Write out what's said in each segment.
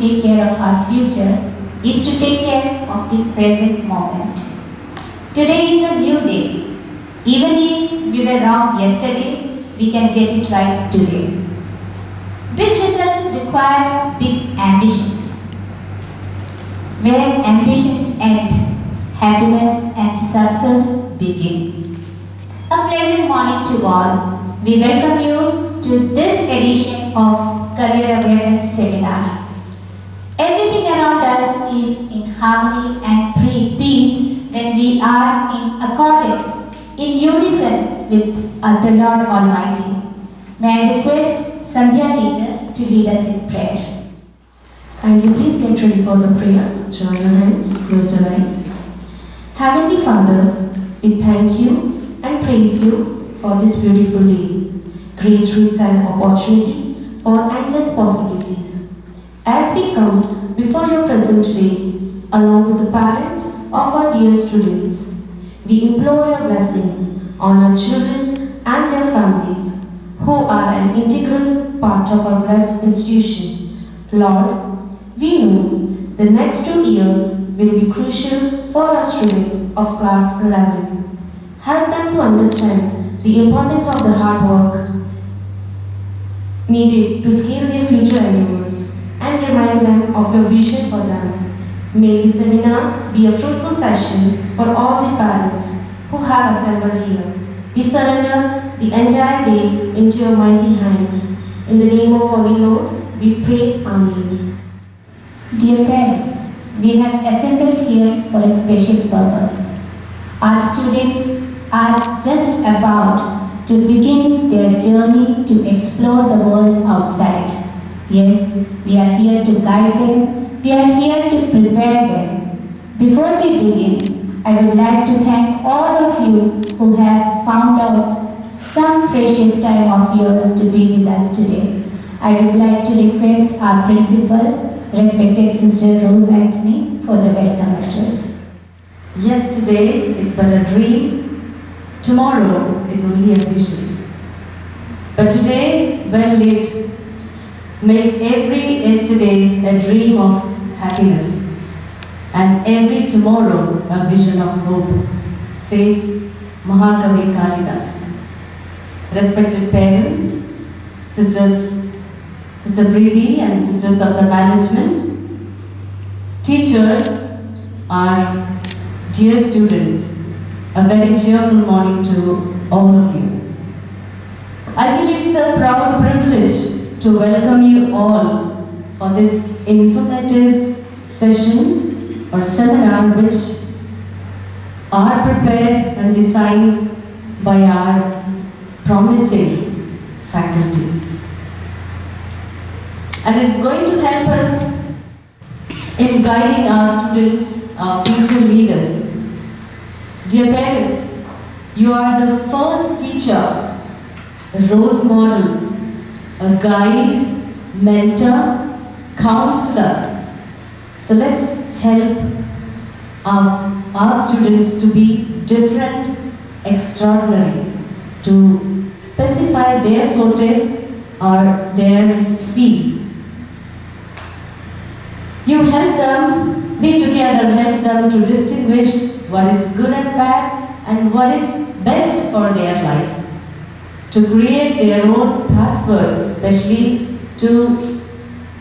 take care of our future is to take care of the present moment. Today is a new day. Even if we were wrong yesterday, we can get it right today. Big results require big ambitions. Where ambitions end, happiness and success begin. A pleasant morning to all. We welcome you to this edition of Career Awareness Seminar. Everything around us is in harmony and peace when we are in accordance, in unison with the Lord Almighty. May I request Sandhya teacher to lead us in prayer. Kindly please get ready for the prayer. Join your hands, close your eyes. Heavenly Father, we thank you and praise you for this beautiful day. Grace, rich and opportunity for endless possibilities. As we come before your present day, along with the parents of our dear students, we implore your blessings on our children and their families, who are an integral part of our blessed institution. Lord, we know the next 2 years will be crucial for our students of class 11. Help them to understand the importance of the hard work needed to scale their future endeavors and remind them of your vision for them. May this seminar be a fruitful session for all the parents who have assembled here. We surrender the entire day into your mighty hands. In the name of our Lord, we pray. Amen. Dear parents, we have assembled here for a special purpose. Our students are just about to begin their journey to explore the world outside. Yes, we are here to guide them, we are here to prepare them. Before we begin, I would like to thank all of you who have found out some precious time of yours to be with us today. I would like to request our principal, respected Sister Rose Anthony, for the welcome address. Yesterday is but a dream, tomorrow is only a vision. But today, well lit, makes every yesterday a dream of happiness, and every tomorrow a vision of hope, says Mahakavi Kalidas. Respected parents, sisters, Sister Preeti and sisters of the management, teachers, our dear students, a very cheerful morning to all of you. I feel it's a proud privilege to welcome you all for this informative session or seminar which are prepared and designed by our promising faculty. And it's going to help us in guiding our students, our future leaders. Dear parents, you are the first teacher, a role model, a guide, mentor, counselor. So let's help our students to be different, extraordinary, to specify their forte or their field. You help them be together, help them to distinguish what is good and bad and what is best for their life. To create their own password, especially to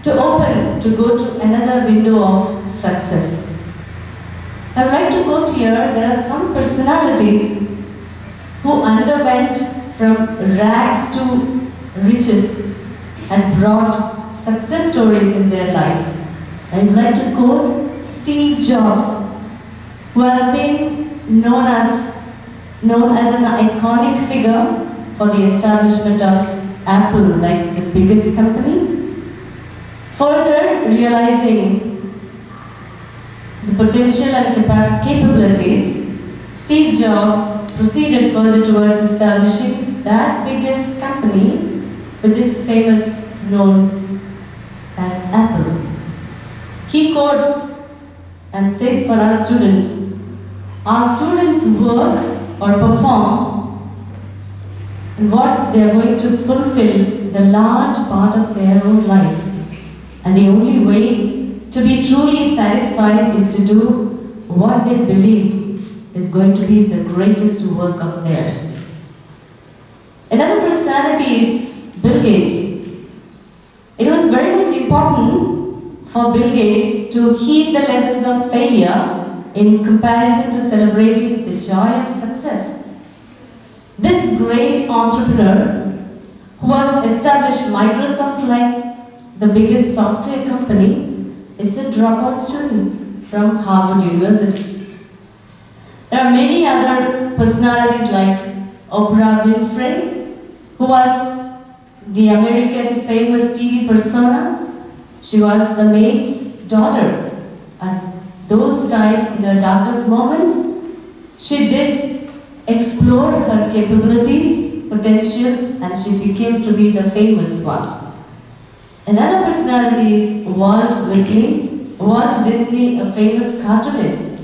open, to go to another window of success. I would like to quote here, there are some personalities who underwent from rags to riches and brought success stories in their life. I would like to quote Steve Jobs, who has been known as an iconic figure for the establishment of Apple, like the biggest company. Further realizing the potential and capabilities, Steve Jobs proceeded further towards establishing that biggest company, which is famous, known as Apple. He quotes and says for our students work or perform and what they are going to fulfill the large part of their own life. And the only way to be truly satisfied is to do what they believe is going to be the greatest work of theirs. Another personality is Bill Gates. It was very much important for Bill Gates to heed the lessons of failure in comparison to celebrating the joy of success. This great entrepreneur who has established Microsoft like the biggest software company is a dropout student from Harvard University. There are many other personalities like Oprah Winfrey, who was the American famous TV persona. She was the maid's daughter. At those times, in her darkest moments, she did explore her capabilities, potentials, and she became to be the famous one. Another personality is Walt Disney, a famous cartoonist.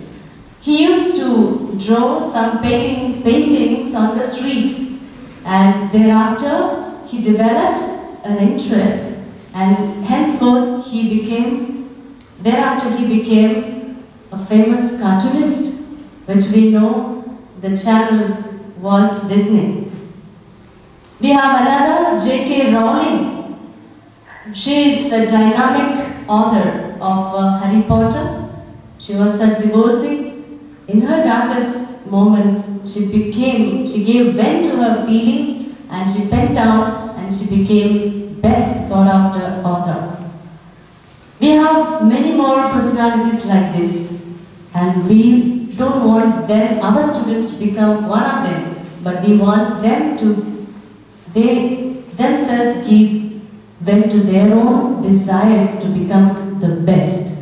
He used to draw some paintings on the street, and thereafter he developed an interest, and henceforth he became a famous cartoonist, which we know the channel Walt Disney. We have another J.K. Rowling. She is the dynamic author of Harry Potter. She was a divorcee. In her darkest moments, she gave vent to her feelings, and she penned down, and she became best sought after author. We have many more personalities like this, and we don't want our students to become one of them, but we want them to, themselves give vent to their own desires to become the best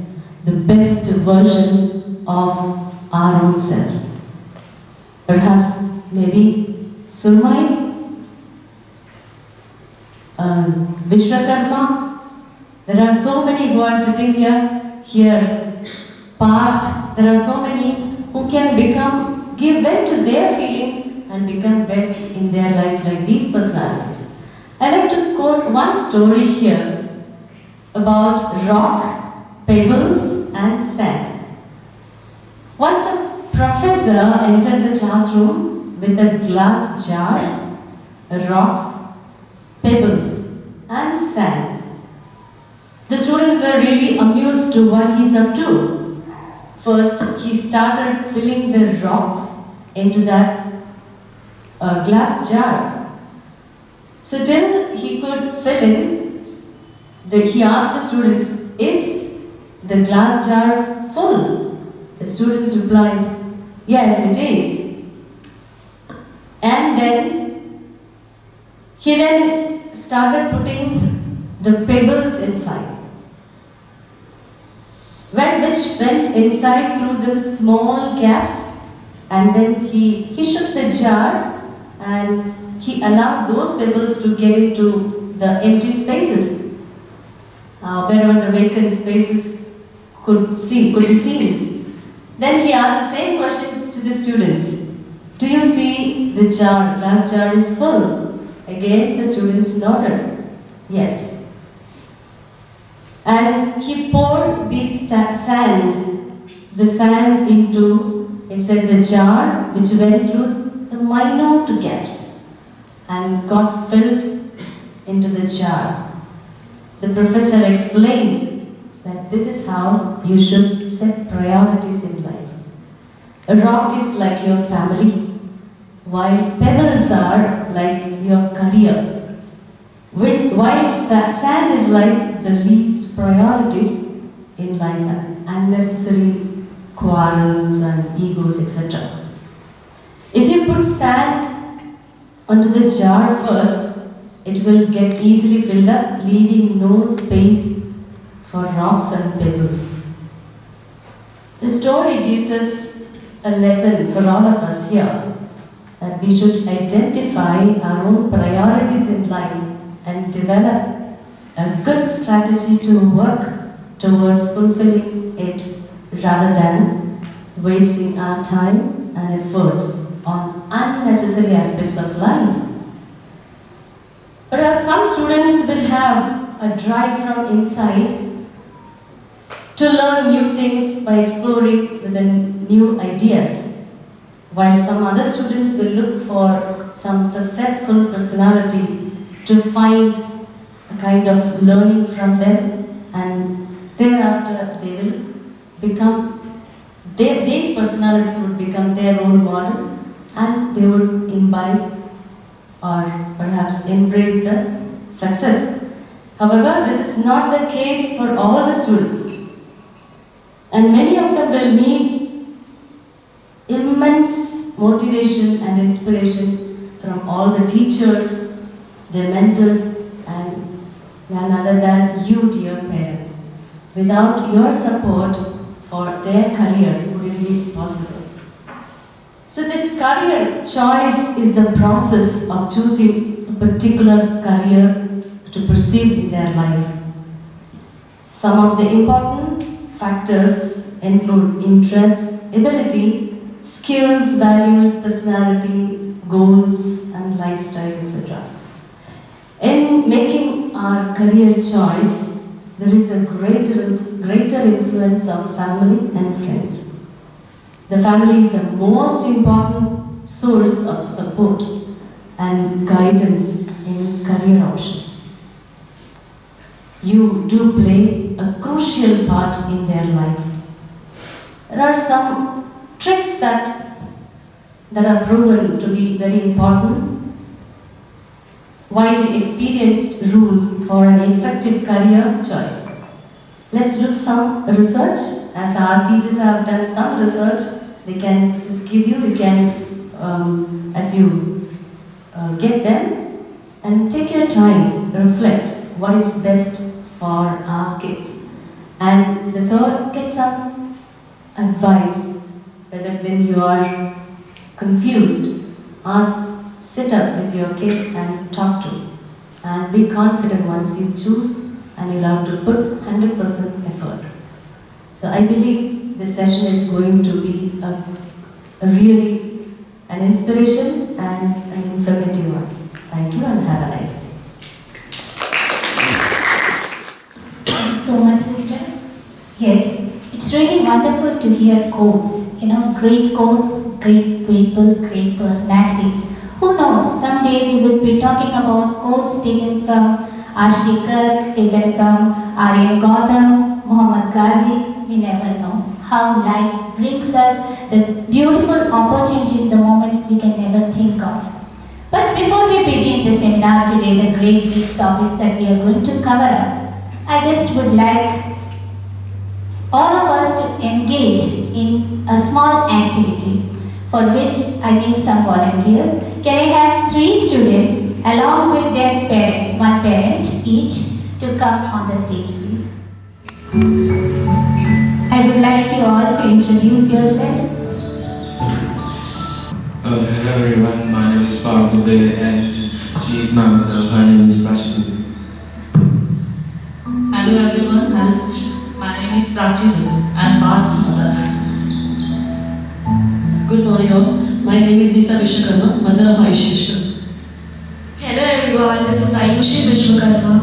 version of our own selves. Perhaps, maybe Surmai, Vishwakarma. There are so many who are sitting here, Parth. There are so many who can give vent to their feelings and become best in their lives like these personalities. I like to quote one story here about rock, pebbles, and sand. Once a professor entered the classroom with a glass jar, rocks, pebbles, and sand. The students were really amused to what he's up to. First, he started filling the rocks into that glass jar. So till he could fill in, he asked the students, "Is the glass jar full?" The students replied, "Yes, it is." And then he started putting the pebbles inside, which went inside through the small gaps, and then he shook the jar and he allowed those pebbles to get into the empty spaces, wherever the vacant spaces could be seen. Then he asked the same question to the students. "Do you see the glass jar is full?" Again, the students nodded, "Yes." And he poured the sand inside the jar, which went through the minute gaps and got filled into the jar. The professor explained that this is how you should set priorities in life. A rock is like your family, while pebbles are like your career, while sand is like the least priorities in life, and unnecessary quarrels and egos, etc. If you put sand onto the jar first, it will get easily filled up, leaving no space for rocks and pebbles. The story gives us a lesson for all of us here, that we should identify our own priorities in life and develop a good strategy to work towards fulfilling it, rather than wasting our time and efforts on unnecessary aspects of life. Perhaps some students will have a drive from inside to learn new things by exploring with the new ideas. While some other students will look for some successful personality to find a kind of learning from them, and thereafter they will become, these personalities would become their role model, and they would imbibe or perhaps embrace the success. However, this is not the case for all the students, and many of them will need immense motivation and inspiration from all the teachers, their mentors, and none other than you, dear parents. Without your support for their career, would it be possible? So this career choice is the process of choosing a particular career to pursue in their life. Some of the important factors include interest, ability, skills, values, personality, goals, and lifestyle, etc. In making our career choice, there is a greater influence of family and friends. The family is the most important source of support and guidance in career option. You do play a crucial part in their life. There are some tricks that are proven to be very important. Widely experienced rules for an effective career choice. Let's do some research. As our teachers have done some research, they can just give you, as you get them, and take your time, reflect what is best for our kids. And the third, get some advice, whether when you are confused, sit up with your kid and talk to, and be confident once you choose, and you'll have to put 100% effort. So I believe this session is going to be a really an inspiration and an informative one. Thank you and have a nice day. Thank you so much, sister. Yes, it's really wonderful to hear quotes. Great quotes, great people, great personalities. Who knows, someday we will be talking about quotes taken from Ashley Kirk, taken from Aryan Gautam, Muhammad Ghazi. We never know how life brings us the beautiful opportunities, the moments we can never think of. But before we begin the seminar today, the great big topics that we are going to cover up, I just would like all of us to engage in a small activity for which I need some volunteers. Can I have 3 students along with their parents, one parent each, to come on the stage, please? I would like you all to introduce yourselves. Hello everyone, my name is Farooq Dubey and she is my mother. Her name is Prachi Dubey. Hello everyone, my name is Prachi Dubey. I am Parth's mother. Good morning all. My name is Neeta Vishwakarma, mother of Aishi Vishwakarma. Hello everyone, this is Ayushi Vishwakarma.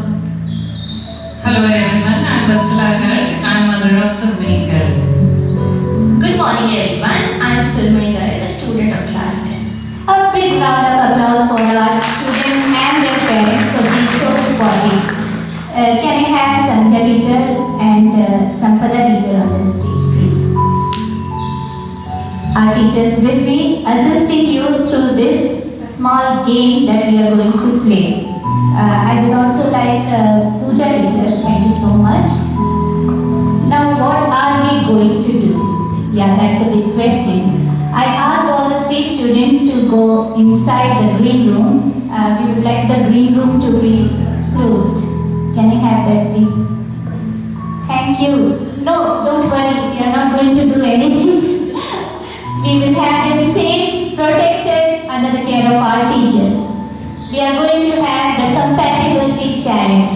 Hello everyone, I am Vatsala Garg. I am mother of Surmai Garg. Good morning everyone, I am Surmai Garg, a student of class 10. A big round of applause for our students and their parents for being so supportive. Can I have Sandhya teacher and Sampada teacher on the stage, please? Our teachers will be assisting you through this small game that we are going to play. I would also like Pooja teacher, thank you so much. Now what are we going to do? Yes, that's a big question. I asked all the 3 students to go inside the green room. We would like the green room to be closed. Can I have that, please? Thank you. No, don't worry, we are not going to do anything. We will have them safe, protected under the care of our teachers. We are going to have the compatibility challenge,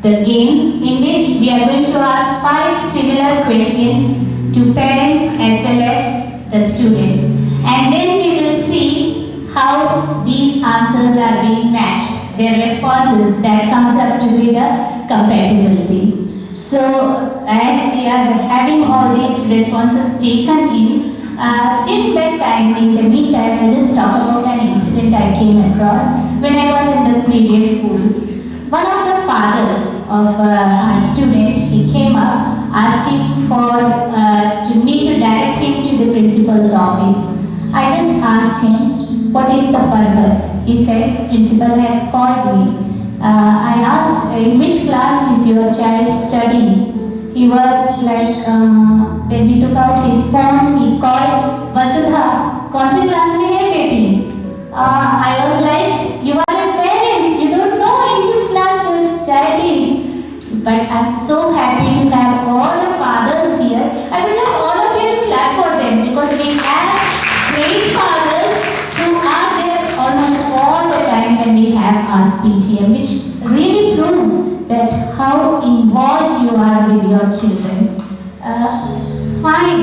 the game in which we are going to ask 5 similar questions to parents as well as the students. And then we will see how these answers are being matched, their responses that comes up to be the compatibility. So as we are having all these responses taken in, till that time, in the meantime, I just talk about an incident I came across when I was in the previous school. One of the fathers of a student, he came up asking for to me to direct him to the principal's office. I just asked him, what is the purpose? He said, principal has called me. I asked, in which class is your child studying? He was like, then he took out his phone, he called, Vasudha, कौन सी class में है बेटी? I was like, you are a parent, you don't know in which class your child is. But I'm so happy to have all the fathers here. I would like all of you to clap for them because we have great fathers who are there almost all the time when we have our PTM, which really proves that how involved you are with your children. Fine.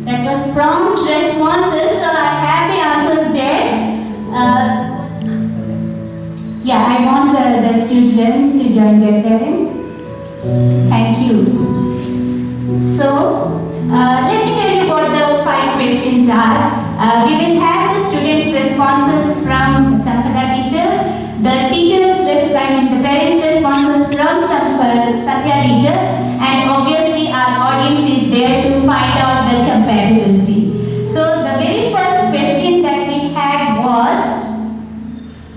That was prompt responses, so I have the answers there. Yeah, I want the students to join their parents. Thank you. So, let me tell you what the 5 questions are. We will have the students' responses from Sampada teacher, the teachers' the parents' responses from Satya teacher, and obviously our audience is there to find out the compatibility. So the very first question that we had was,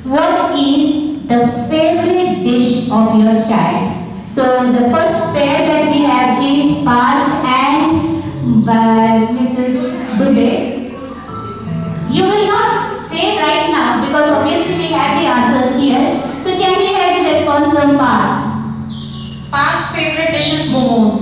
what is the favorite dish of your child? So the first pair that we have is Parth and Mrs. Dubey. You will not say right now because obviously we have the answers here. So can we have the response from Parth? Parth's favorite dish is momos.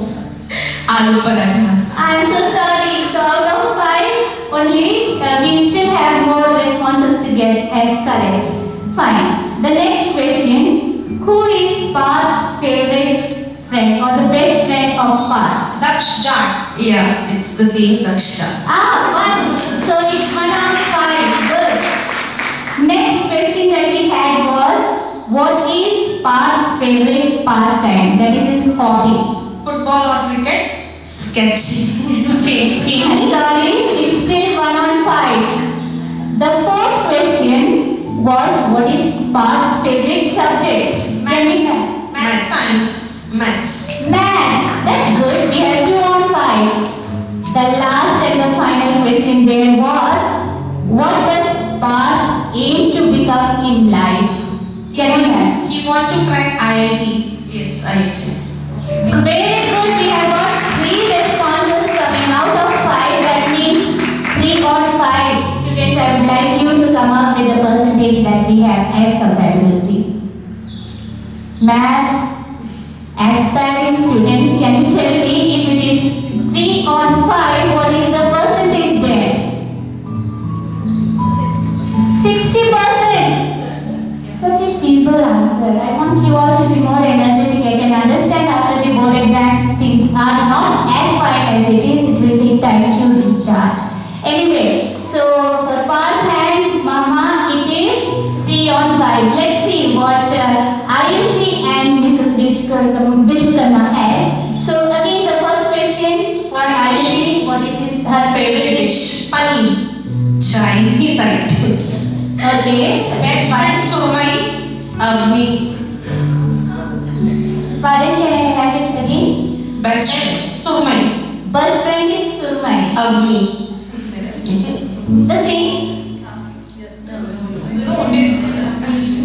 Aloo paratha. I'm so sorry. So out of 5 only, we still have more responses to get as correct. Fine. The next question, who is Parth's favorite friend or the best friend of Parth? Daksh Jat. Yeah, it's the same Daksh Jat. 1. So it's 1 out of 5. Good. Next question that we had was, what is Parth's favorite pastime? That is his hobby. Football or cricket? Sketching. Painting. I'm sorry, it's still 1 on 5. The 4th question was, what is Parth's favorite subject? Maths. Science. Maths. Maths. That's good. We have 2 on 5. The last and the final question there was, what does Parth aim to become in life? Can we have? He want to crack IIT. Yes, IIT. Very good. We have got 3 responses coming out of 5. That means 3 on 5. Students, I would like you to come up with the percentage that we have as compatibility. Maths, aspiring students, can you tell me if it is 3 on 5, what is the percentage there? 60%. Such a feeble answer. I want you all to be more energetic. I can understand after the board exams things are not as fine as it is. It will take time to recharge. Anyway, so for Parth and Mama, it is 3 on 5. Let's see what Ayushi and Mrs. Vishwakarma has. So again, the first question for Ayushi, what is her Favorite dish? Paneer. Chinese items. Okay. Best friend Surmai. Agni. Pardon, can I have it again? Best friend Surmai. Best friend is Surmai. Agni. The same?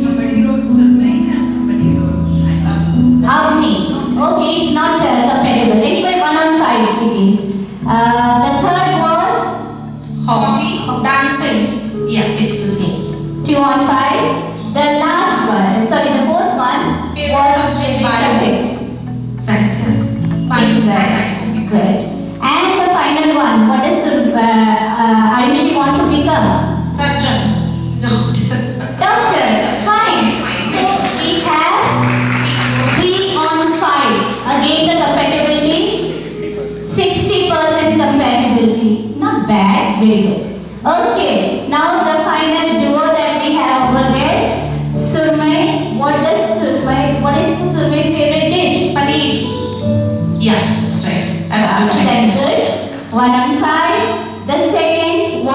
Somebody wrote Surmai and somebody wrote Agni. Okay, it's not compatible. Anyway, 1 on 5 it is. The third was Hobby. Dancing. Yeah, it's the same. 2 on 5. The last one, sorry, the fourth one Favorite was subject, subject. Science. It's Science. good. And the final one, what does Ayushi want to become? Surgeon. Doctor. Doctor. Fine. So we have 3 on 5. Again the compatibility, 60% compatibility. Not bad, very good. Okay, now the final duo that we have over there. Surmai, what is Surmai's favorite dish? Paneer. That's right. Absolutely That's right. good. 1 on 5. The second,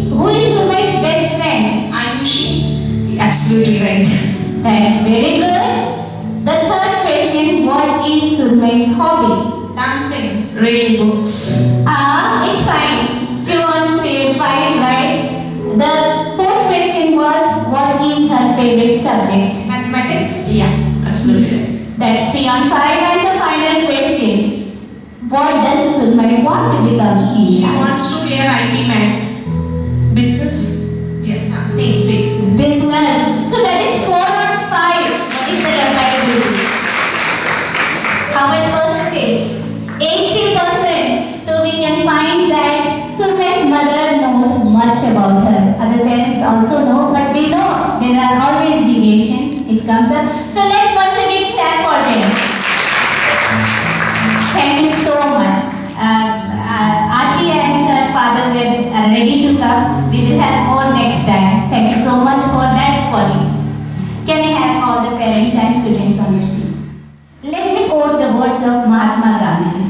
who is Surmai's best friend? Ayushi. Absolutely right. That's very good. The third question, what is Surmai's hobby? Dancing. Reading books. It's fine. 2 on 5, right? The fourth question was, what is her favorite subject? Mathematics. Yeah. Absolutely right. That's 3 on 5. And the final question, what does Surmai want to become in She life? wants to clear IT man. Business. Yeah. Sales. Business. So that is 4 on 5. What is the compatibility? How much percentage? 80%. So we can find that Surmai's mother knows much about her. Other parents also know, but we know there are always deviations. It comes up. So let's once again clap for them. Thank you so much. Ashi and her father were ready to come. We will have more next time. Thank you so much for that spotting. Can I have all the parents and students on the seats? Let me quote the words of Mahatma Gandhi.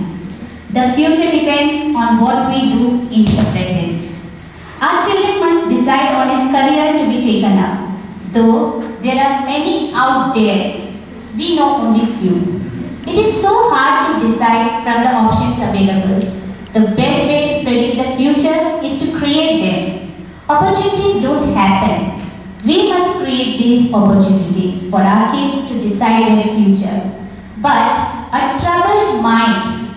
The future depends on what we do in the present. Our children must decide on a career to be taken up. Though there are many out there, we know only few. It is so hard to decide from the options available. The best way to predict the future is to create them. Opportunities don't happen. We must create these opportunities for our kids to decide their future. But a troubled mind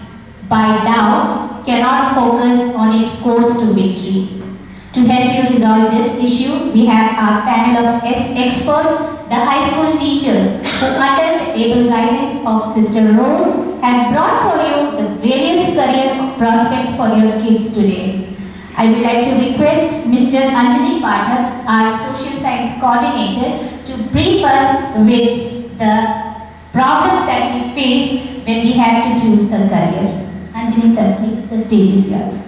by doubt cannot focus on its course to victory. To help you resolve this issue, we have our panel of experts, the high school teachers who under the able guidance of Sister Rose have brought for you the various career prospects for your kids today. I would like to request Mr. Anjali Pathak, our social science coordinator, to brief us with the problems that we face when we have to choose a career. Anjali sir, please, the stage is yours.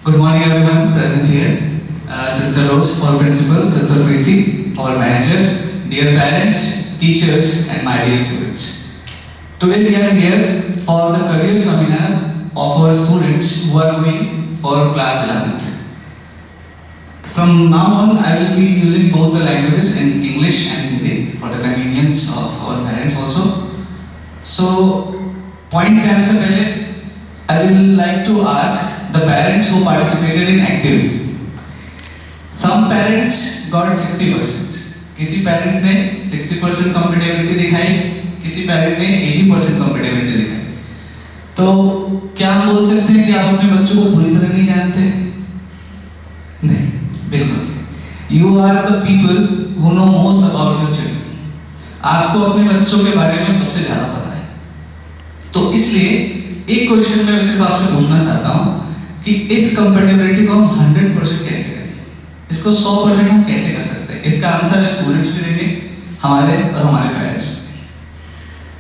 Good morning everyone present here. Sister Rose, our principal, Sister Preeti, our manager, dear parents, teachers and my dear students. Today we are here for the career seminar of our students who are going for class 11th. From now on I will be using both the languages in English and Hindi for the convenience of our parents also. So point पे आने से पहले I will like to ask the parents who participated in activity. Some parents got 60%. किसी parent ने 60% compatibility दिखाई, किसी parent ने 80% compatibility दिखाई. तो क्या हम बोल सकते हैं कि आप अपने बच्चों को पूरी तरह नहीं जानते? नहीं, बिल्कुल. You are the people who know most about your children. आपको अपने बच्चों के बारे में सबसे ज़्यादा पता है. तो इसलिए एक क्वेश्चन मैं सिर्फ आपसे पूछना चाहता हूँ कि इस कंपैटिबिलिटी को हम 100% कैसे करें? इसको 100% हम कैसे कर सकते हैं? इसका आंसर स्टूडेंट्स भी देंगे, हमारे और हमारे पेरेंट्स भी.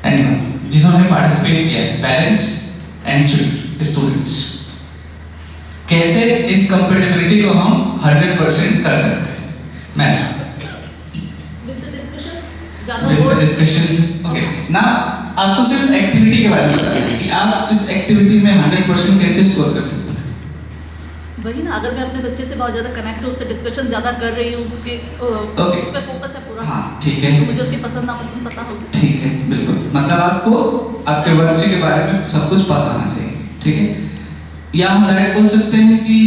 एनीवन जिन्होंने पार्टिसिपेट किया है, पेरेंट्स एंड स्टूडेंट्स, कैसे इस कंपैटिबिलिटी को हम 100% कर सकते हैं? Ma'am with the discussion. Okay, ना आपको सिर्फ एक्टिविटी के बारे में बताना है कि आप इस एक्टिविटी में 100% कैसे स्कोर कर सकते हैं. वही ना, अगर मैं अपने बच्चे से बहुत ज़्यादा कनेक्ट हूँ, उससे डिस्कशन ज़्यादा कर रही हूँ, उसके उस पर फोकस है पूरा. हाँ ठीक है, तो मुझे उसकी पसंद नापसंद पता होगी. ठीक है, बिल्कुल. मतलब आपको आपके बच्चे के बारे में सब कुछ पता होना चाहिए. ठीक है, या हम डायरेक्ट बोल सकते हैं कि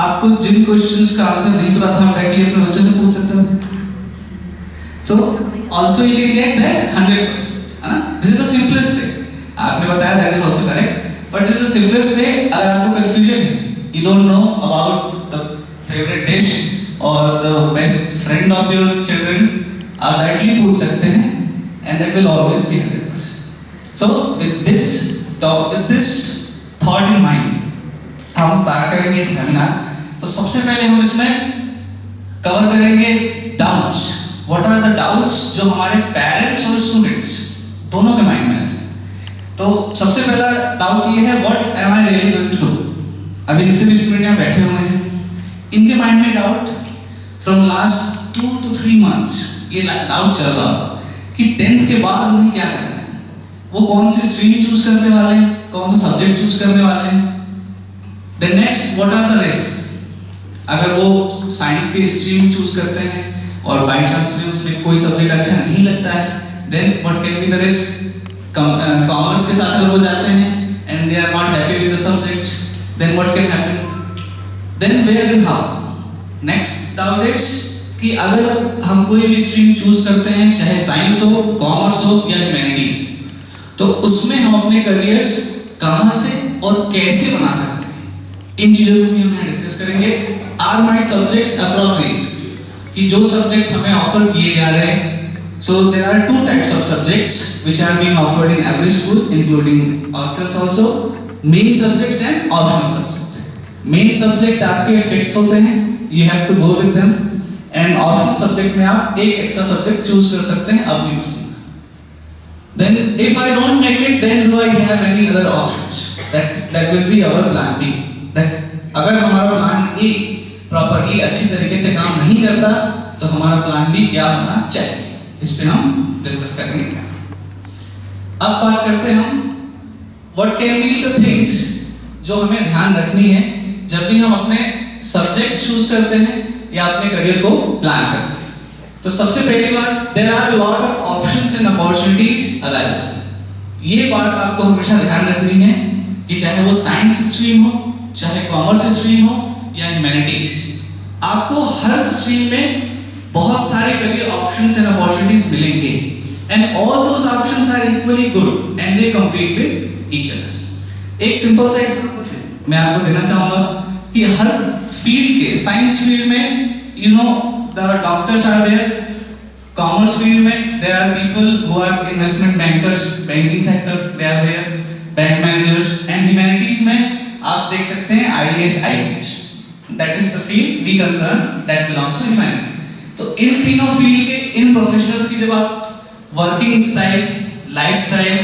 आपको जिन क्वेश्चंस का आंसर नहीं पता था, हम डायरेक्टली अपने बच्चे से पूछ सकते हैं. So also you can get that 100%. This is the simplest way. आपने बताया that is also correct, but this is the simplest way. अगर आपको confusion है, you don't know about the favorite dish or the best friend of your children, आप directly पूछ सकते हैं, and that will always be 100%. So with this thought in mind, हम start करेंगे इस सेमिनार. तो सबसे पहले हम इसमें कवर करेंगे doubts. What are the doubts जो हमारे parents और students दोनों के माइंड में आते हैं? तो सबसे पहला डाउट ये है, what am I really going to do. अभी जितने भी स्टूडेंट यहाँ बैठे हुए हैं, इनके माइंड में doubt from last 2 to 3 months ये डाउट चल रहा कि 10th के बाद उन्हें क्या करना है, वो कौन सी स्ट्रीम चूज करने वाले हैं, कौन सा सब्जेक्ट चूज करने वाले हैं। Then next, what are the risks. अगर वो साइंस की स्ट्रीम चूज करते हैं और बाई चांस में उसमें कोई सब्जेक्ट अच्छा नहीं लगता है, then what can be the risk. Commerce के साथ अगर वो जाते हैं and they are not happy with the subjects, then what can happen, then where and how. Next doubt is कि अगर हम कोई भी स्ट्रीम चूज करते हैं, चाहे साइंस हो, कॉमर्स हो या ह्यूमैनिटीज, तो उसमें हम अपने करियर्स कहां से और कैसे बना सकते हैं, इन चीजों को भी हम यहाँ डिस्कस करेंगे। आर माय सब्जेक्ट्स अप्रोप्रिएट, कि जो सब्जेक्ट्स हमें ऑफर किए जा रहे हैं। So there are two types of subjects which are being offered in every school, including ourselves also. Main subjects and optional subject. Main subject आपके fixed होते हैं, you have to go with them. And optional subject में आप एक extra subject choose कर सकते हैं अपनी पसंद का। Then if I don't make it, then do I have any other options? That will be our plan B. That अगर हमारा plan A properly अच्छी तरीके से काम नहीं करता, तो हमारा plan B क्या होना चाहिए, इस पे हम डिस्कस करेंगे। अब बात करते हैं हम what can be the things जो हमें ध्यान रखनी है जब भी हम अपने सब्जेक्ट चूज करते हैं या अपने करियर को प्लान करते हैं। तो सबसे पहली बात, there are a lot of options and opportunities available. ये बात आपको हमेशा ध्यान रखनी है कि चाहे वो साइंस स्ट्रीम हो, चाहे कॉमर्स स्ट्रीम हो या ह्यूमैनिटीज, आपको हर स्ट्रीम में बहुत सारे करियर ऑप्शंस एंड अपॉर्चुनिटीज मिलेंगे, and all those options are equally good and they compete with each other. एक सिंपल सा एग्जांपल मैं आपको देना चाहूंगा कि हर फील्ड के, साइंस फील्ड में you know the doctors are there, commerce field में there are people who are investment bankers, banking sector they are there, bank managers, and humanities में आप देख सकते हैं IAS, IPS, that is the field we concern that belongs to humanity. तो इन तीनों field के इन प्रोफेशनल्स की जब आप working style, lifestyle,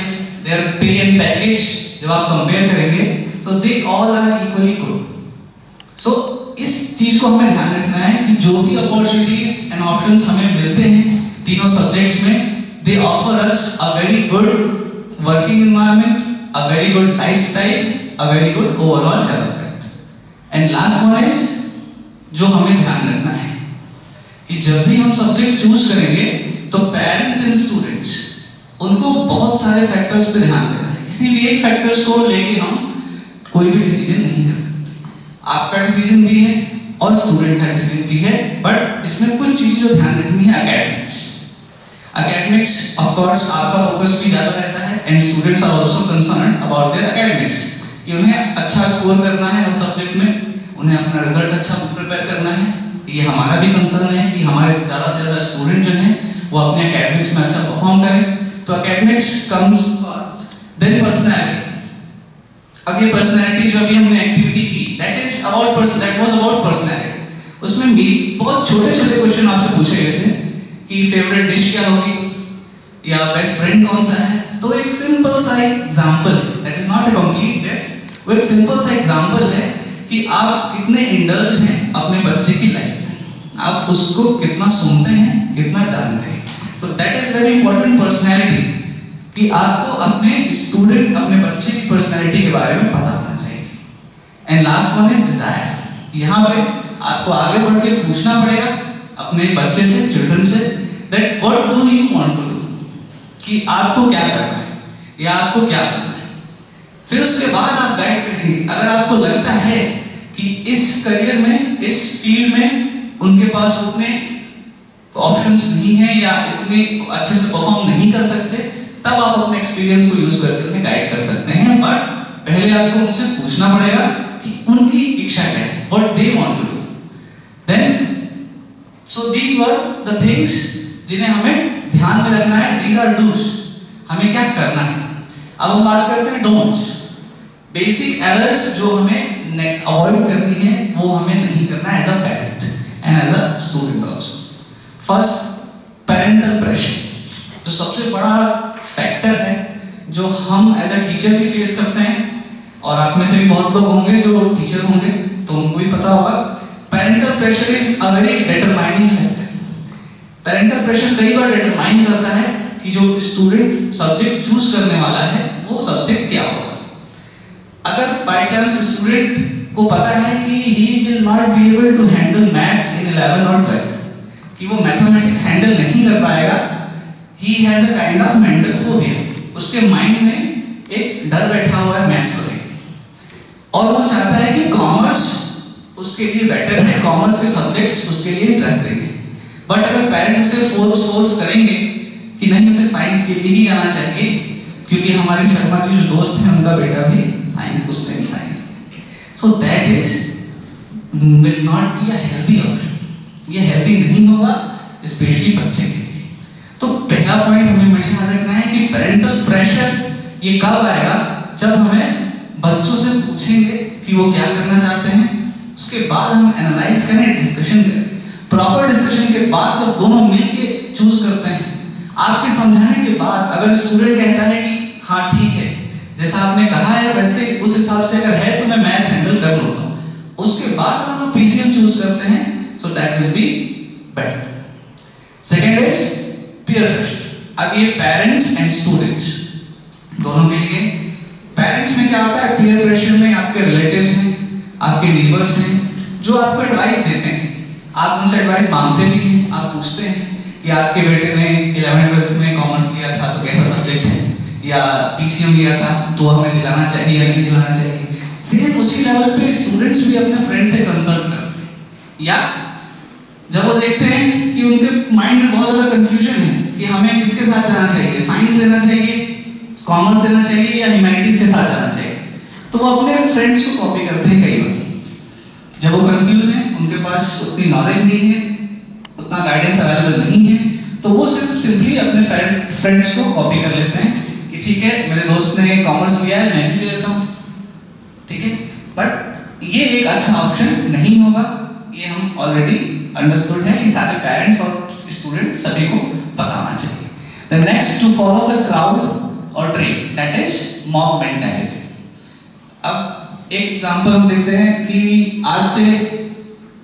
their pay and package जब आप कंपेयर करेंगे, तो they all are equally good. So इस चीज को हमें ध्यान रखना है कि जो भी अपॉर्चुनिटीज एंड ऑप्शंस हमें मिलते हैं तीनों सब्जेक्ट्स में, दे offer us a very good working environment, a very good lifestyle, a very good overall development. And last one is जो हमें ध्यान रखना है कि जब भी हम सब्जेक्ट चूज करेंगे तो पेरेंट्स एंड स्टूडेंट्स, उनको बहुत सारे फैक्टर्स पे ध्यान देना है। किसी भी एक फैक्टर्स को लेके हम कोई भी डिसीजन नहीं कर सकते। आपका डिसीजन भी है और स्टूडेंट का डिसीजन भी है, बट इसमें कुछ चीजें जो ध्यान रखनी है, एकेडमिक्स ऑफ कोर्स आपका फोकस भी ज्यादा रहता है, and students are also concerned about their academics, कि उन्हें अच्छा स्कोर करना है और सब्जेक्ट में उन्हें अपना रिजल्ट अच्छा प्रिपेयर करना है। ये हमारा भी कंसर्न है कि हमारे ज़्यादा से ज़्यादा स्टूडेंट जो हैं वो अपने एकेडमिक्स में अच्छा परफॉर्म करें। तो academics comes first, then personality. अब ये पर्सनैलिटी जो अभी हमने एक्टिविटी की, दैट वाज अबाउट पर्सनैलिटी। उसमें भी बहुत छोटे-छोटे क्वेश्चन आपसे पूछे गए थे कि फेवरेट डिश क्या होगी या बेस्ट फ्रेंड कौन सा है। तो एक सिंपल सा example, that is not a complete test, वो एक सिंपल सा एग्जांपल है कि आप कितने इंडल्ज हैं अपने बच्चे की लाइफ में, आप उसको कितना सुनते हैं, कितना जानते हैं। तो that is very important personality, कि आपको अपने स्टूडेंट, अपने बच्चे की पर्सनैलिटी के बारे में पता होना चाहिए। And last one is desire. यहाँ पे आपको आगे बढ़ के पूछना पड़ेगा अपने बच्चे से, चिल्ड्रन से, that what do you want to do, कि आपको क्या करना है या आपको क्या करना है। फिर उसके बाद आप गाइड करेंगे। अगर आपको लगता है कि इस करियर में, इस फील्ड में उनके पास उतने ऑप्शंस नहीं है या इतने अच्छे से परफॉर्म नहीं कर सकते, तब आप अपने एक्सपीरियंस को यूज करके उन्हें गाइड कर सकते हैं। बट पहले आपको उनसे पूछना पड़ेगा कि उनकी इच्छा क्या है, what they want to do. Then so these were the things जिन्हें हमें ध्यान में रखना है। दीज आर डूज, हमें क्या करना है। अब हम बात करते हैं डोंट्स, बेसिक एरर्स जो हमें अवॉइड करनी है, वो हमें नहीं करना as a parent and as a student also. First, parental pressure, जो सबसे बड़ा फैक्टर है जो हम एज अ टीचर भी फेस करते हैं, और आप में से भी बहुत लोग होंगे जो टीचर होंगे तो उनको भी पता होगा। Parental pressure is a very determining factor. Parental pressure कई बार डिटरमाइन करता है कि जो स्टूडेंट सब्जेक्ट चूज करने वाला है वो सब्जेक्ट क्या होगा। अगर बाय चांस स्टूडेंट को पता है कि he will not be able to handle maths in 11 और 12, कि वो मैथमेटिक्स हैंडल नहीं कर पाएगा, he has a kind of mental phobia, उसके माइंड में एक डर बैठा हुआ है मैथ्स को लेकर, और वो चाहता है कि कॉमर्स उसके लिए बेटर है, कॉमर्स के सब्जेक्ट्स उसके लिए इंटरेस्टिंग है। बट अगर पेरेंट्स उसे फोर्स करेंगे कि नहीं, उसे साइंस के लिए ही आना चाहिए, क्योंकि हमारे शर्मा जी जो दोस्त हैं उनका बेटा भी साइंस, उसने भी science, so that is will not be a healthy option, ये हेल्दी नहीं होगा स्पेशली बच्चे के लिए। तो पहला पॉइंट हमें हमेशा याद रखना है कि पेरेंटल प्रेशर ये कब आएगा, जब हमें बच्चों से पूछेंगे कि वो क्या करना चाहते हैं, उसके बाद हम एनालाइज करें, डिस्कशन करें, प्रॉपर डिस्कशन के बाद जब दोनों मिलके चूज करते हैं, आपके समझाने के बाद अगर स्टूडेंट कहता है कि हाँ ठीक है, जैसा आपने कहा है वैसे उस हिसाब से अगर है तो मैं मैथ्स हैंडल कर लूंगा, उसके बाद अगर हम पीसीएम चूज करते हैं, so that will be better. Second is peer pressure. अब ये पेरेंट्स एंड स्टूडेंट्स दोनों के लिए, पेरेंट्स में क्या होता है, पीयर प्रेशर में आपके रिलेटिव्स हैं, आपके नेबर्स हैं, जो आपको एडवाइस देते हैं, आप उनसे एडवाइस मांगते भी हैं, आप पूछते हैं कि आपके बेटे ने 11th-12th में कॉमर्स लिया था तो कैसा सब्जेक्ट है, या पीसीएम लिया था तो हमें दिलाना चाहिए या नहीं दिलाना चाहिए। सेम उसी लेवल पे स्टूडेंट्स भी अपने फ्रेंड से कंसल्ट करते हैं, या जब वो देखते हैं कि उनके माइंड में बहुत ज़्यादा कंफ्यूजन है कि हमें किसके साथ जाना चाहिए, साइंस लेना चाहिए, कॉमर्स लेना चाहिए या ह्यूमैनिटीज के साथ जाना चाहिए, तो वो अपने फ्रेंड्स को कॉपी करते हैं कई बार। जब वो कंफ्यूज हैं, उनके पास उतनी नॉलेज नहीं है, उतना गाइडेंस अवेलेबल नहीं है, तो वो सिंपली अपने फ्रेंड्स को कॉपी कर लेते हैं कि ठीक है मेरे दोस्त ने कॉमर्स लिया है, मैं भी ले लेता हूँ, ठीक है। बट ये एक अच्छा ऑप्शन नहीं होगा, ये हम ऑलरेडी अंडरस्टूड है, ये सारे पेरेंट्स और स्टूडेंट सभी को बताना चाहिए। The next, to follow the crowd और trend, that is mob mentality. अब एक एग्जांपल हम देखते हैं कि आज से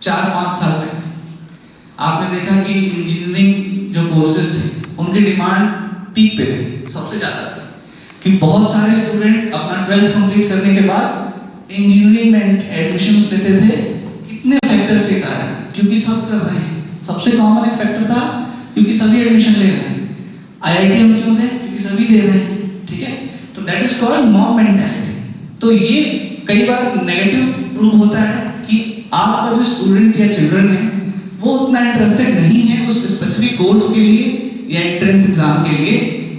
4-5 साल पहले आपने देखा कि इंजीनियरिंग जो कोर्सेज थे उनकी डिमांड पीक पे थी, सबसे ज़्यादा थी, कि बहुत सारे स्टूडेंट अपना 12th कंप्लीट करने के बाद इंजीनियरिंग में एडमिशंस लेते थे। कितने फैक्टर्स के कारण, क्योंकि सब कर रहे हैं, सबसे कॉमन एक फैक्टर था क्योंकि सभी एडमिशन ले रहे हैं। आईआईटी हम क्यों थे, क्योंकि सभी दे रहे हैं, ठीक है। तो that is called mob mentality. तो ये कई बार नेगेटिव प्रूव होता है कि आपका जो स्टूडेंट या चिल्ड्रन है वो उतना इंटरेस्टेड नहीं है उस स्पेसिफिक कोर्स के लिए या एंट्रेंस एग्जाम के लिए,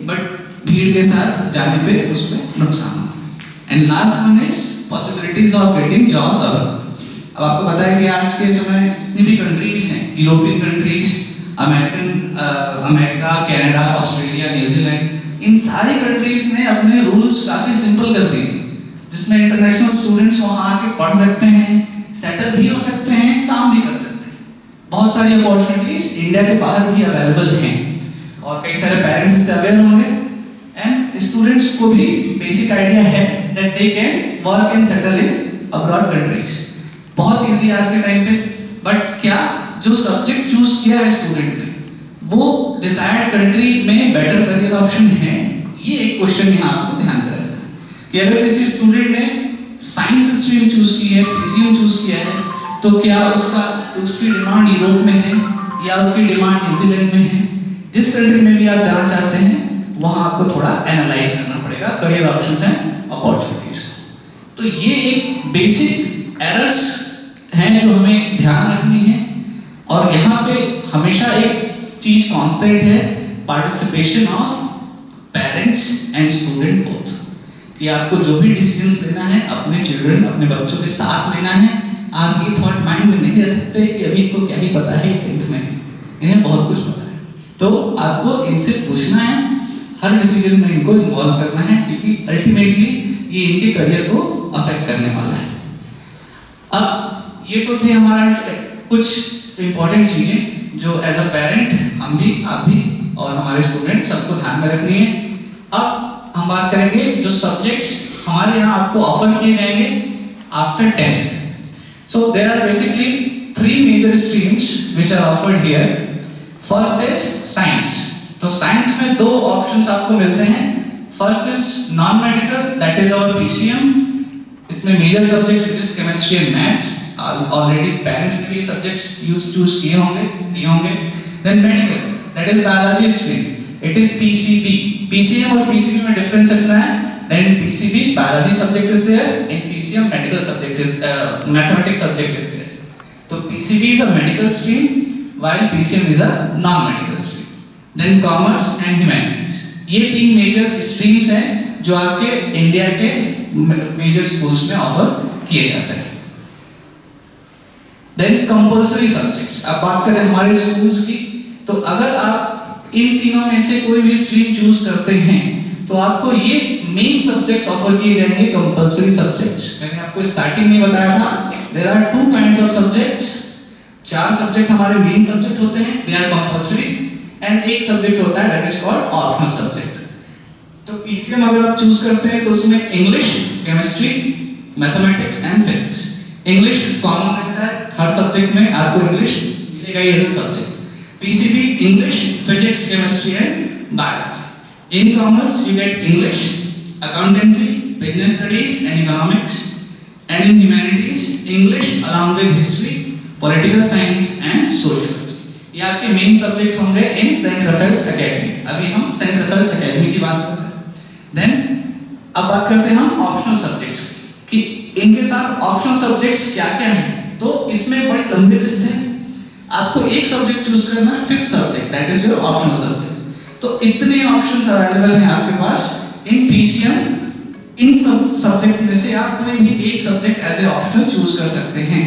बट भीड़ के साथ जाने पे उसमें नुकसान होता है। And last one is possibilities of getting job. अब आपको पता है कि आज के समय जितनी भी कंट्रीज हैं, European countries, America, Canada, Australia, New Zealand, इन सारी कंट्रीज ने अपने रूल्स काफी सिंपल कर दिए, जिसमें इंटरनेशनल स्टूडेंट्स वहाँ आके पढ़ सकते हैं, सेटल भी हो सकते हैं, काम भी कर सकते हैं। बहुत सारी अपॉर्चुनिटीज इंडिया के बाहर भी अवेलेबल हैं और कई सारे पेरेंट्स इससे अवेयर होंगे, एंड स्टूडेंट्स को भी बेसिक आइडिया है that they can work and settle in abroad countries. बहुत इजी आज के टाइम पे, बट क्या जो सब्जेक्ट चूज किया है स्टूडेंट ने वो डिजायर्ड कंट्री में बेटर करियर ऑप्शन है, ये एक क्वेश्चन यहाँ आपको ध्यान में रखना है कि अगर किसी स्टूडेंट ने साइंस स्ट्रीम चूज की है, पीसीएम चूज किया है, तो क्या उसकी डिमांड यूरोप में है या उसकी डिमांड न्यूजीलैंड में है। जिस कंट्री में भी आप जाना चाहते हैं वहाँ आपको थोड़ा एनालाइज करना पड़ेगा करियर ऑप्शंस एंड अपॉर्चुनिटीज को। तो ये एक बेसिक एरर्स हैं जो हमें ध्यान रखनी है, और यहाँ पे हमेशा एक चीज कांस्टेंट है, participation of parents and student both, कि आपको जो भी डिसीजंस लेना है अपने चिल्ड्रन, अपने बच्चों के साथ लेना है। आप ये थॉट माइंड में नहीं रह सकते कि अभी इनको क्या ही पता है 10th में, इन्हें बहुत कुछ पता है। तो आपको इनसे पूछना है, हर डिसीजन में इनको इन्वॉल्व करना है, क्योंकि अल्टीमेटली ये इनके करियर को अफेक्ट करने वाला है। अब ये तो थे हमारा कुछ इंपॉर्टेंट चीजें जो एज अ पेरेंट हम भी, आप भी और हमारे स्टूडेंट सबको ध्यान में रखनी है। अब हम बात करेंगे जो सब्जेक्ट्स हमारे यहाँ आपको ऑफर किए जाएंगे after 10th। So there are basically 3 major streams which are offered here. First is science. तो science में 2 options आपको मिलते हैं. First is non-medical, that is our PCM, इसमें major subject physics, chemistry and maths. Already parents ने भी subjects choose किए होंगे। Then medical, that is biology stream, it is PCB. PCM और पीसीबी में डिफरेंस रखना है। Then in PCB biology subject is there, in PCM medical subject is mathematics subject is there. So PCB is a medical stream while PCM is a non-medical stream. Then commerce and humanities. ये तीन major streams हैं जो आपके India के major schools में offer किए जाते हैं। Then compulsory subjects, अब बात करें हमारे स्कूल्स की, तो अगर आप इन तीनों में से कोई भी स्ट्रीम चूज करते हैं तो आपको ये मेन सब्जेक्ट्स ऑफर किए जाएंगे, कंपलसरी सब्जेक्ट्स। मैंने आपको स्टार्टिंग में बताया था there are two kinds of subjects. 4 subject हमारे मेन सब्जेक्ट होते हैं, दे आर कंपलसरी, एंड एक सब्जेक्ट होता है that is called optional subject. तो पीसीएम अगर आप चूज करते हैं तो उसमें English, chemistry, mathematics and physics. English common रहता है, हर सब्जेक्ट में आपको इंग्लिश मिलेगा ही as a subject. PCB English, physics, chemistry and biology. In commerce, you get English, accountancy, business studies, and economics. And in humanities, English along with history, political science, and sociology. ये आपके main subject होंगे in Saint Raphael's Academy. अभी हम Saint Raphael's Academy की बात कर रहे हैं। Then अब बात करते हैं हम optional subjects कि इनके साथ optional subjects क्या-क्या हैं। तो इसमें बड़ी लंबी लिस्ट है। आपको एक subject choose करना है, 5th subject, that is your optional subject. तो इतने ऑप्शंस अवेलेबल हैं आपके पास इन पीसीएम। इन सब सब्जेक्ट में से आप कोई भी एक subject as a optional choose कर सकते हैं।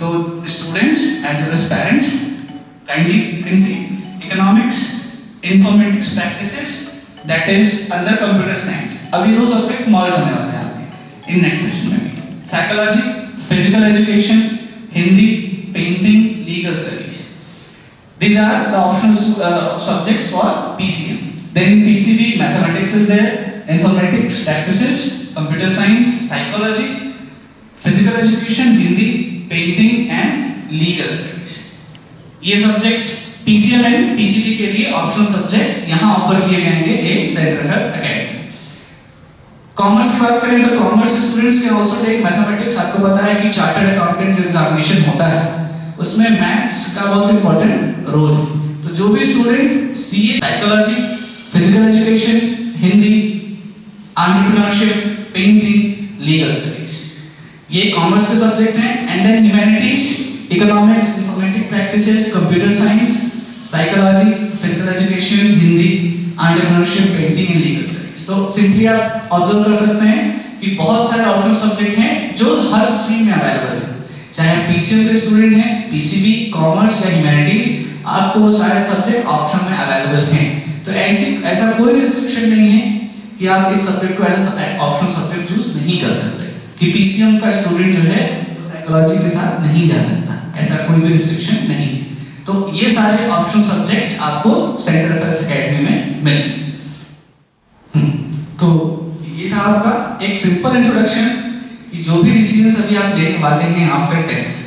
तो students as well as parents kindly you can see economics, informatics practices, that is under computer science. अभी 2 सब्जेक्ट मर्ज होने वाले हैं आपके इन नेक्स्ट सेशन में भी। Psychology, physical education, Hindi, painting, legal studies. These are the optional subjects for PCM. Then in PCB, mathematics is there, informatics, practices, computer science, psychology, physical education, Hindi, painting and legal studies. ये subjects PCM and PCB के लिए optional subject यहाँ offer किए जाएंगे एक Saint Raphael's Academy। Commerce की बात करें तो commerce students can also take mathematics. आपको पता है कि चार्टर्ड अकाउंटेंट एग्जामिनेशन होता है, उसमें मैथ्स का बहुत इंपॉर्टेंट रोल है। तो जो भी student CA, psychology, physical education, Hindi, entrepreneurship, painting, legal studies, ये कॉमर्स के सब्जेक्ट हैं। And then humanities, economics, informatic practices, computer science, psychology, physical education, Hindi, entrepreneurship, painting and legal studies. तो सिंपली आप ऑब्जर्व कर सकते हैं कि बहुत सारे ऑप्शनल सब्जेक्ट हैं जो हर स्ट्रीम में अवेलेबल है। चाहे आप पीसीएम के स्टूडेंट हैं, पीसीबी, कॉमर्स या ह्यूमैनिटीज, आपको वो सारे सब्जेक्ट ऑप्शन में अवेलेबल हैं। तो ऐसा कोई रिस्ट्रिक्शन नहीं है कि आप इस सब्जेक्ट को एज ऑप्शनल सब्जेक्ट चूज नहीं कर सकते कि पीसीएम का स्टूडेंट जो है साइकोलॉजी के साथ नहीं जा सकता, ऐसा कोई भी रिस्ट्रिक्शन नहीं है। तो ये सारे ऑप्शनल सब्जेक्ट्स आपको सेंट रफेल्स एकेडमी में मिलेंगे। तो ये था आपका एक सिंपल इंट्रोडक्शन कि जो भी डिसीजंस अभी आप लेने वाले हैं आफ्टर 10th,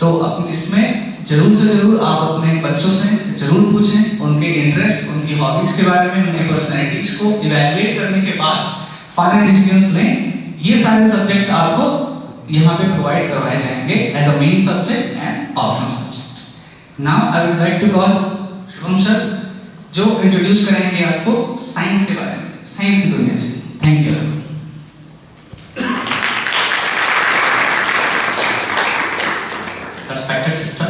तो अब इसमें जरूर से जरूर आप अपने बच्चों से जरूर पूछें उनके इंटरेस्ट, उनकी हॉबीज के बारे में, उनकी पर्सनैलिटीज को इवैल्यूएट करने के बाद फाइनल डिसीजंस लें। ये सारे सब्जेक्ट्स आपको यहाँ पे प्रोवाइड करवाए जाएंगे as a main subject and optional subject. Now I would like to call Shubham sir जो इंट्रोड्यूस करेंगे आपको साइंस के बारे में, साइंस की दुनिया से। Thank you. Respected sister,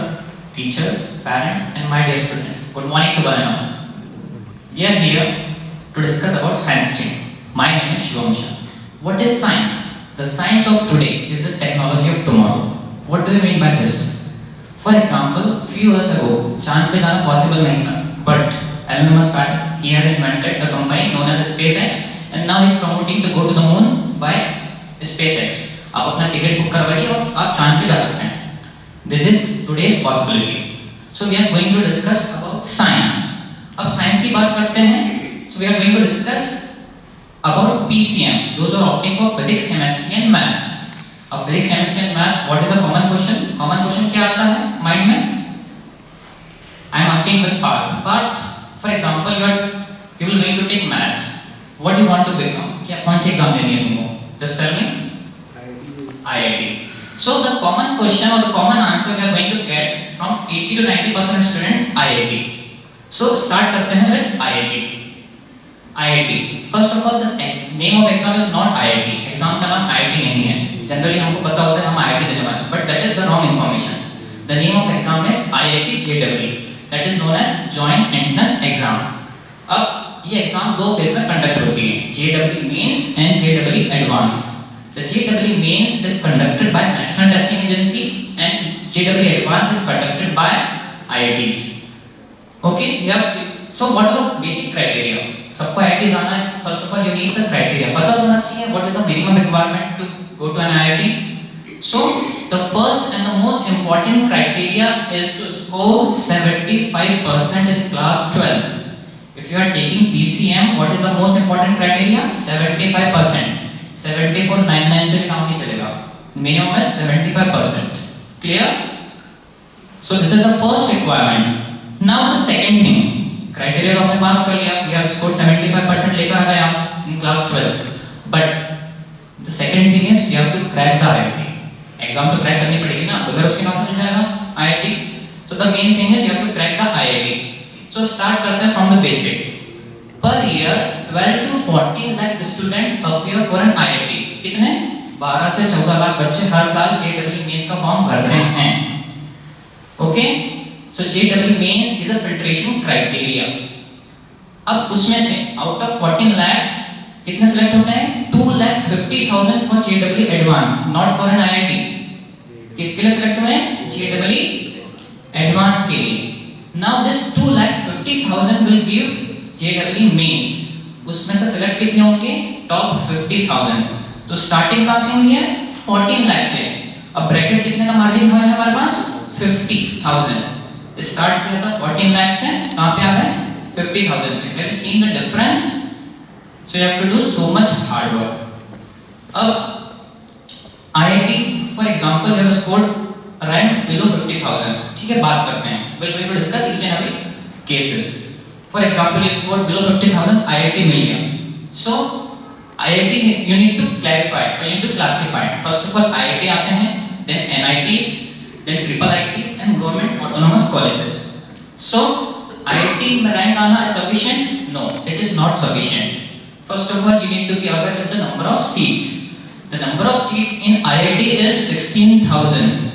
teachers, parents, and my dear students, good morning to one and all. We are here to discuss about science stream. My name is Shivam Shah. What is science? The science of today is the technology of tomorrow. What do you mean by this? For example, few years ago, चांद पे जाना possible नहीं था, but Elon Musk, he has invented a company known as SpaceX, and now he is promoting to go to the moon by SpaceX. आप अपना ticket book करवाइए और आप चांद पे जा सकते हैं। This is today's possibility. So we are going to discuss about science. अब science की बात करते हैं, so we are going to discuss about PCM. Those are opting for physics, chemistry and maths. अब physics, chemistry and maths, what is the common question? Common question क्या आता है mind में? I am asking the part. For example, you will going to take maths. What do you want to become? क्या कौन सी exam देनी है तुमको? Just tell me. IIT. So the common question or the common answer we are going to get from 80 to 90% students IIT. So start करते हैं with IIT. IIT. First of all, the name of exam is not IIT. Exam का नाम IIT नहीं है. Generally हमको पता होता है हम IIT देने वाले हैं, but that is the wrong information. The name of exam is IIT JEE. That is known as Joint Entrance Exam. अब ये एग्जाम दो फेज में कंडक्ट होती है, JEE Mains and JEE Advanced. The JEE Mains is conducted by National Testing Agency and JEE Advanced is conducted by IITs. Okay, so what are the basic criteria? सबको IIT जाना है. First of all, you need the criteria. पता होना चाहिए what is the minimum requirement to go to an IIT. So the first and the most important criteria is to score 75% in class 12th. If you are taking PCM, what is the most important criteria? 75%. 7499 से भी काम नहीं चलेगा. Minimum is 75%. Clear? So this is the first requirement. Now the second thing. Criteria तो आपने पास कर लिया. You have scored 75% लेकर आ गए आप in class 12. But the second thing is you have to crack the IIT. Exam तो crack करनी पड़ेगी ना. अगर उसके नाम से मिल जाएगा IIT. So the main thing is you have to crack the IIT. So start करते हैं from the basic. Per year 12 to 14 lakh students appear for an IIT. कितने? 12 से 14 लाख बच्चे हर साल JEE Mains का फॉर्म भरते हैं. Okay? So JEE Mains is a filtration criteria. अब उसमें से out of 14 lakhs कितने select होते हैं? 2,50,000 for JEE Advanced, not for an IIT. किसके लिए select हुए हैं? JEE Advanced के लिए. Now this 2,50,000 will give JEE Mains. उसमें से select कितने होंगे? Top 50,000. तो starting कहाँ से हुई है? 14 lakh से. अब bracket कितने का margin है हमारे पास? 50,000. Start किया था 14 lakh से, कहाँ पे आ गए? 50,000 पे. Have you seen the difference? So you have to do so much hard work. अब IIT, for example, you have scored rank below 50,000. ठीक है, बात करते हैं. We're going to discuss each and every cases. For example, you scored below 50,000, IIT मिल गया. So IIT you need to clarify, you need to classify. First of all, IIT आते हैं, then NITs, then triple ITs and government autonomous colleges. So IIT में rank आना is sufficient? No, it is not sufficient. First of all, you need to be aware with the number of seats. The number of seats in IIT is 16,000.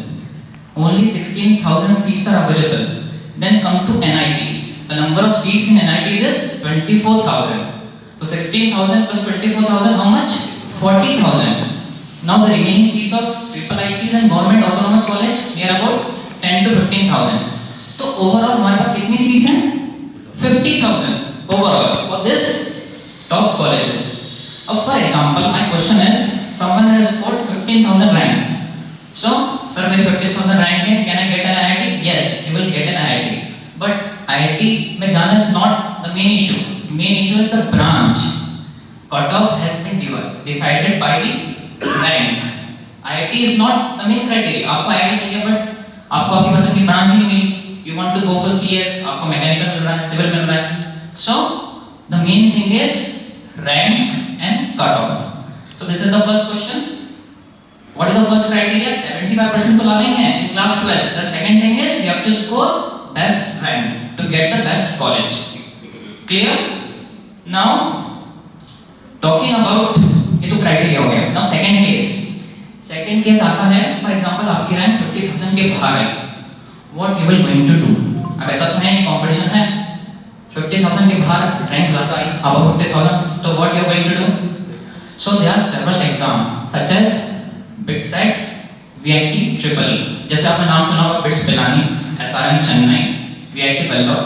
Only 16,000 seats are available. Then come to NITs. The number of seats in NITs is 24,000. So 16,000 plus 24,000, how much? 40,000. Now the remaining seats of triple ITs and government autonomous college, they are about 10 to 15,000. तो overall हमारे पास कितनी seats हैं? 50,000 overall for this top colleges. For example, my question is, someone has scored 15,000 rank. So, sir, मेरी 15,000 rank है, can I get an IIT? Yes, you will get an IIT. But IIT में जाना is not the main issue. Main issue is the branch. Cutoff has been decided by the rank. IIT is not the main criteria. आपको IIT मिल गया, but आपको आपकी पसंद की branch ही नहीं मिली. You want to go for CS, आपको mechanical मिल रहा है, civil मिल रहा है. So, the main thing is rank and cutoff. So this is the first question. What is the first criteria? 75% तो लाने हैं in class 12. The second thing is you have to score best rank to get the best college. Clear? Now talking about ये तो criteria हो गया. Now second case. Second case आता है, for example आपकी rank 50,000 के बाहर है. What you will going to do? अब ऐसा तो है, competition है. 50,000 के बाहर rank ज़्यादा है, above 50,000. तो what you are going to do? So there are several exams such as BITSAT, VIT, EEE. जैसे आपने नाम सुना होगा BITS Pilani, SRM Chennai, VIT Bangalore.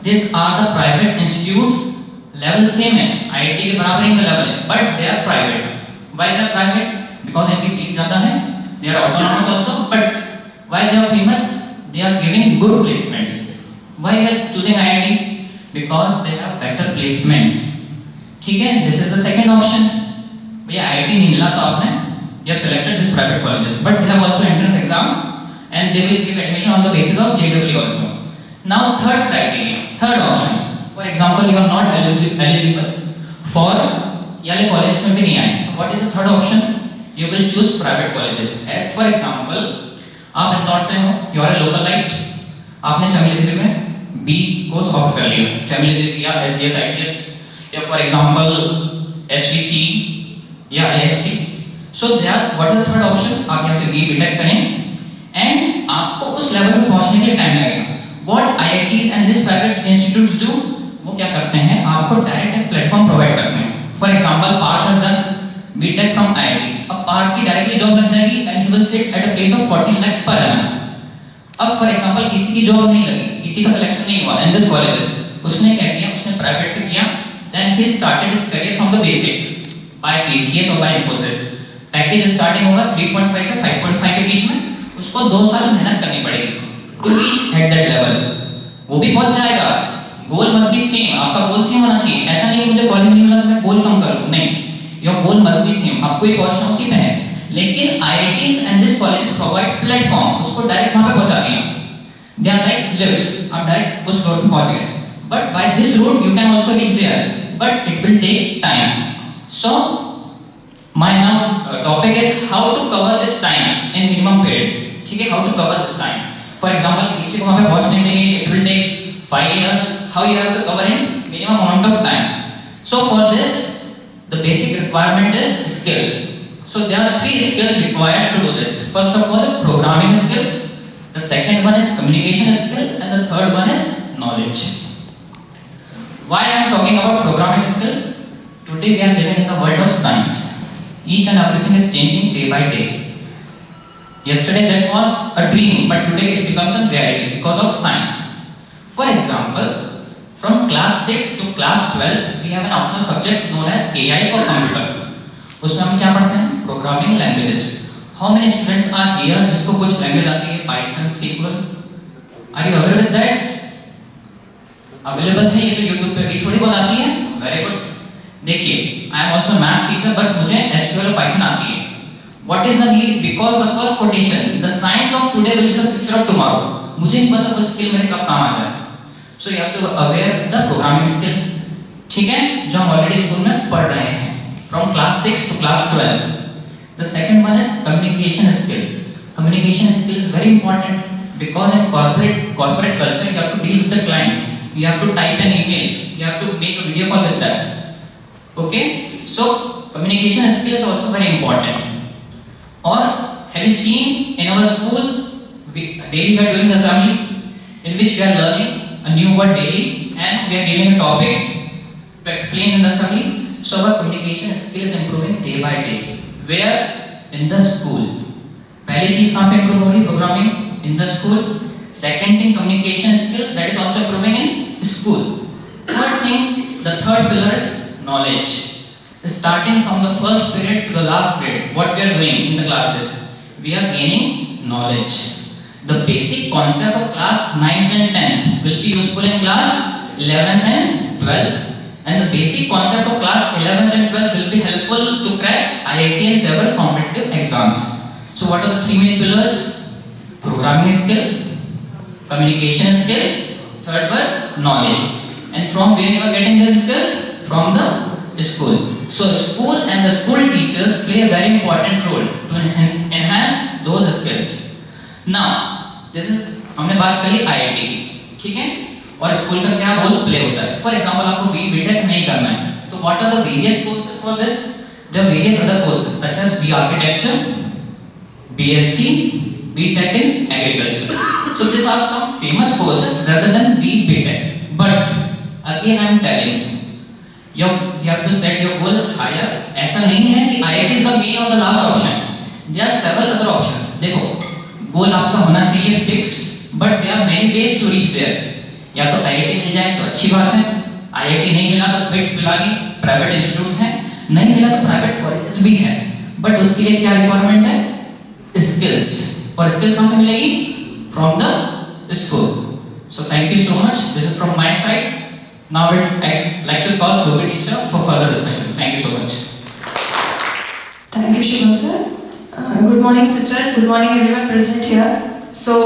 These are the private institutes. Level same है, IIT के बराबर इनका level है, but they are private. Why they are private? Because इनकी फीस ज़्यादा है. They are autonomous also, but why they are famous? They are giving good placements. Why we are choosing IIT? Because they have better placements. ठीक है, this is the second option. भैया IIT नहीं मिला तो आपने you have selected this private colleges, but they have also entrance exam and they will give admission on the basis of JEE also. Now third criteria, third option. For example, you are not eligible for ये वाले colleges में भी नहीं आए. So what is the third option? you will choose private colleges. For example, आप इंदौर से हो, you are a localite, आपने चमेली देवी में बी कोर्स ऑप्ट कर लिया, चमेली देवी या SCS ITS या for example SVC या IST. So there, what is the third option? आप यहाँ से BTech करें and आपको उस लेवल पे पहुँचने के लिए टाइम लगेगा. What IITs and these private institutes do? वो क्या करते हैं? आपको डायरेक्ट एक प्लेटफॉर्म प्रोवाइड करते हैं. For example, Parth has done BTech from IIT. अब पार्थ की डायरेक्टली जॉब लग जाएगी and he will sit at a place of 14 lakhs per annum. अब फॉर एग्जांपल किसी की जॉब नहीं लगी, किसी का सिलेक्शन नहीं हुआ in this colleges, उसने क्या किया? उसने प्राइवेट से किया, then he started his career from the basic by TCS और by Infosys. पैकेज स्टार्टिंग होगा 3.5 से 5.5 के बीच में, उसको 2 साल मेहनत करनी पड़ेगी to reach at that level. वो भी पहुंच जाएगा. गोल मस्ट बी सेम, आपका गोल सेम होना चाहिए. ऐसा नहीं मुझे कॉलेज नहीं मिला तो मैं गोल कम कर लूं, नहीं. Your goal must be same. आपको ये पहुंचना उसी पे है. लेकिन IITs and this colleges provide platform, उसको डायरेक्ट वहाँ पे पहुंचा दिया. They are like lifts. आप डायरेक्ट उस फ्लोर पे पहुंच गए. But by this route you can also reach there. But it will take time. So my now topic is how to cover this time in minimum period. ठीक है? How to cover this time. For example, किसी को वहाँ पे पहुंचने के लिए it will take 5 years. How you have to cover in minimum amount of time. So for this, the basic requirement is skill. So there are 3 skills required to do this. First of all, programming skill. The second one is communication skill, and the third one is knowledge. Why I am talking about programming skill? Today we are living in the world of science. Each and everything is changing day by day. Yesterday that was a dream, but today it becomes a reality because of science. For example, from class 6 to class 12, we have an optional subject known as AI or computer. उसमें हम क्या पढ़ते हैं? Programming languages. How many students are here जिसको कुछ language आती है? Python, SQL. Are you aware with that? Available है, ये तो YouTube पे भी थोड़ी बहुत आती है. Very good. देखिए, I am also maths teacher, but मुझे SQL और Python आती है. What is the need? Because the first quotation, the science of today will be the future of tomorrow. मुझे नहीं पता वो skill मेरे कब काम आ जाए. So you have to aware the programming skill. ठीक है? जो हम already स्कूल में पढ़ रहे हैं. From class 6 to class 12. The second one is communication skill. Communication skill is very important because in corporate culture you have to deal with the clients. You have to type an email. You have to make a video call with them. Okay? So communication skill is also very important. Or have you seen in our school daily we are doing the assembly in which we are learning a new word daily and we are giving a topic to explain in the assembly. So our communication skill is improving day by day. Where? In the school. पहली चीज कहाँ पे improve हो रही? Programming in the school. Second thing, communication skill that is also improving in school. Third thing, the third pillar is knowledge. Starting from the first period to the last period, what we are doing in the classes, we are gaining knowledge. The basic concepts of class 9th and 10th will be useful in class 11th and 12th. And the basic concepts of class 11th and 12th will be helpful to crack IIT and several competitive exams. So what are the 3 main pillars? Programming skill, communication skill, third one, knowledge. And from where you are getting these skills? From the school. So school and the school teachers play a very important role to enhance those skills. Now, this is हमने बात करी IIT की, ठीक है? और school का क्या role play होता है? फॉर एग्जाम्पल आपको BTech नहीं करना है, तो what are the various courses for this? There are various other courses such as B Architecture, BSc, BTech in Agriculture. So these are some famous courses rather than BTech. But again I am telling you have to set your goal higher. ऐसा नहीं है कि IIT is the main or the last option. There are several other options. देखो, गोल आपका होना चाहिए fix, but there are many ways to reach there. या तो IIT मिल जाए तो अच्छी बात है, IIT नहीं मिला तो बिट्स पिलानी प्राइवेट इंस्टीट्यूट हैं, नहीं मिला तो प्राइवेट कॉलेजेस भी हैं, बट उसके लिए क्या रिक्वायरमेंट है? स्किल्स. और स्किल्स कहाँ से मिलेगी? From the school. So thank you so much. This is from my side. Now I'd like to call Sophie teacher for further discussion. Thank you so much. Thank you, Shubham sir. Good morning, sisters. Good morning, everyone present here. So,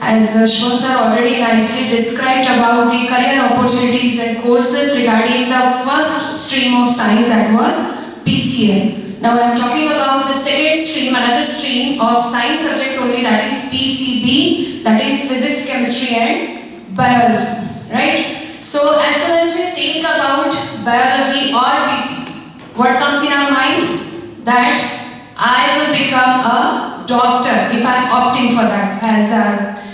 as Shubham sir already nicely described about the career opportunities and courses regarding the first stream of science, that was PCM. Now I am talking about the second stream, another stream of science subject only, that is PCB, that is physics, chemistry and biology, right? So as soon as we think about biology or PCB, what comes in our mind? That I will become a doctor if I am opting for that. As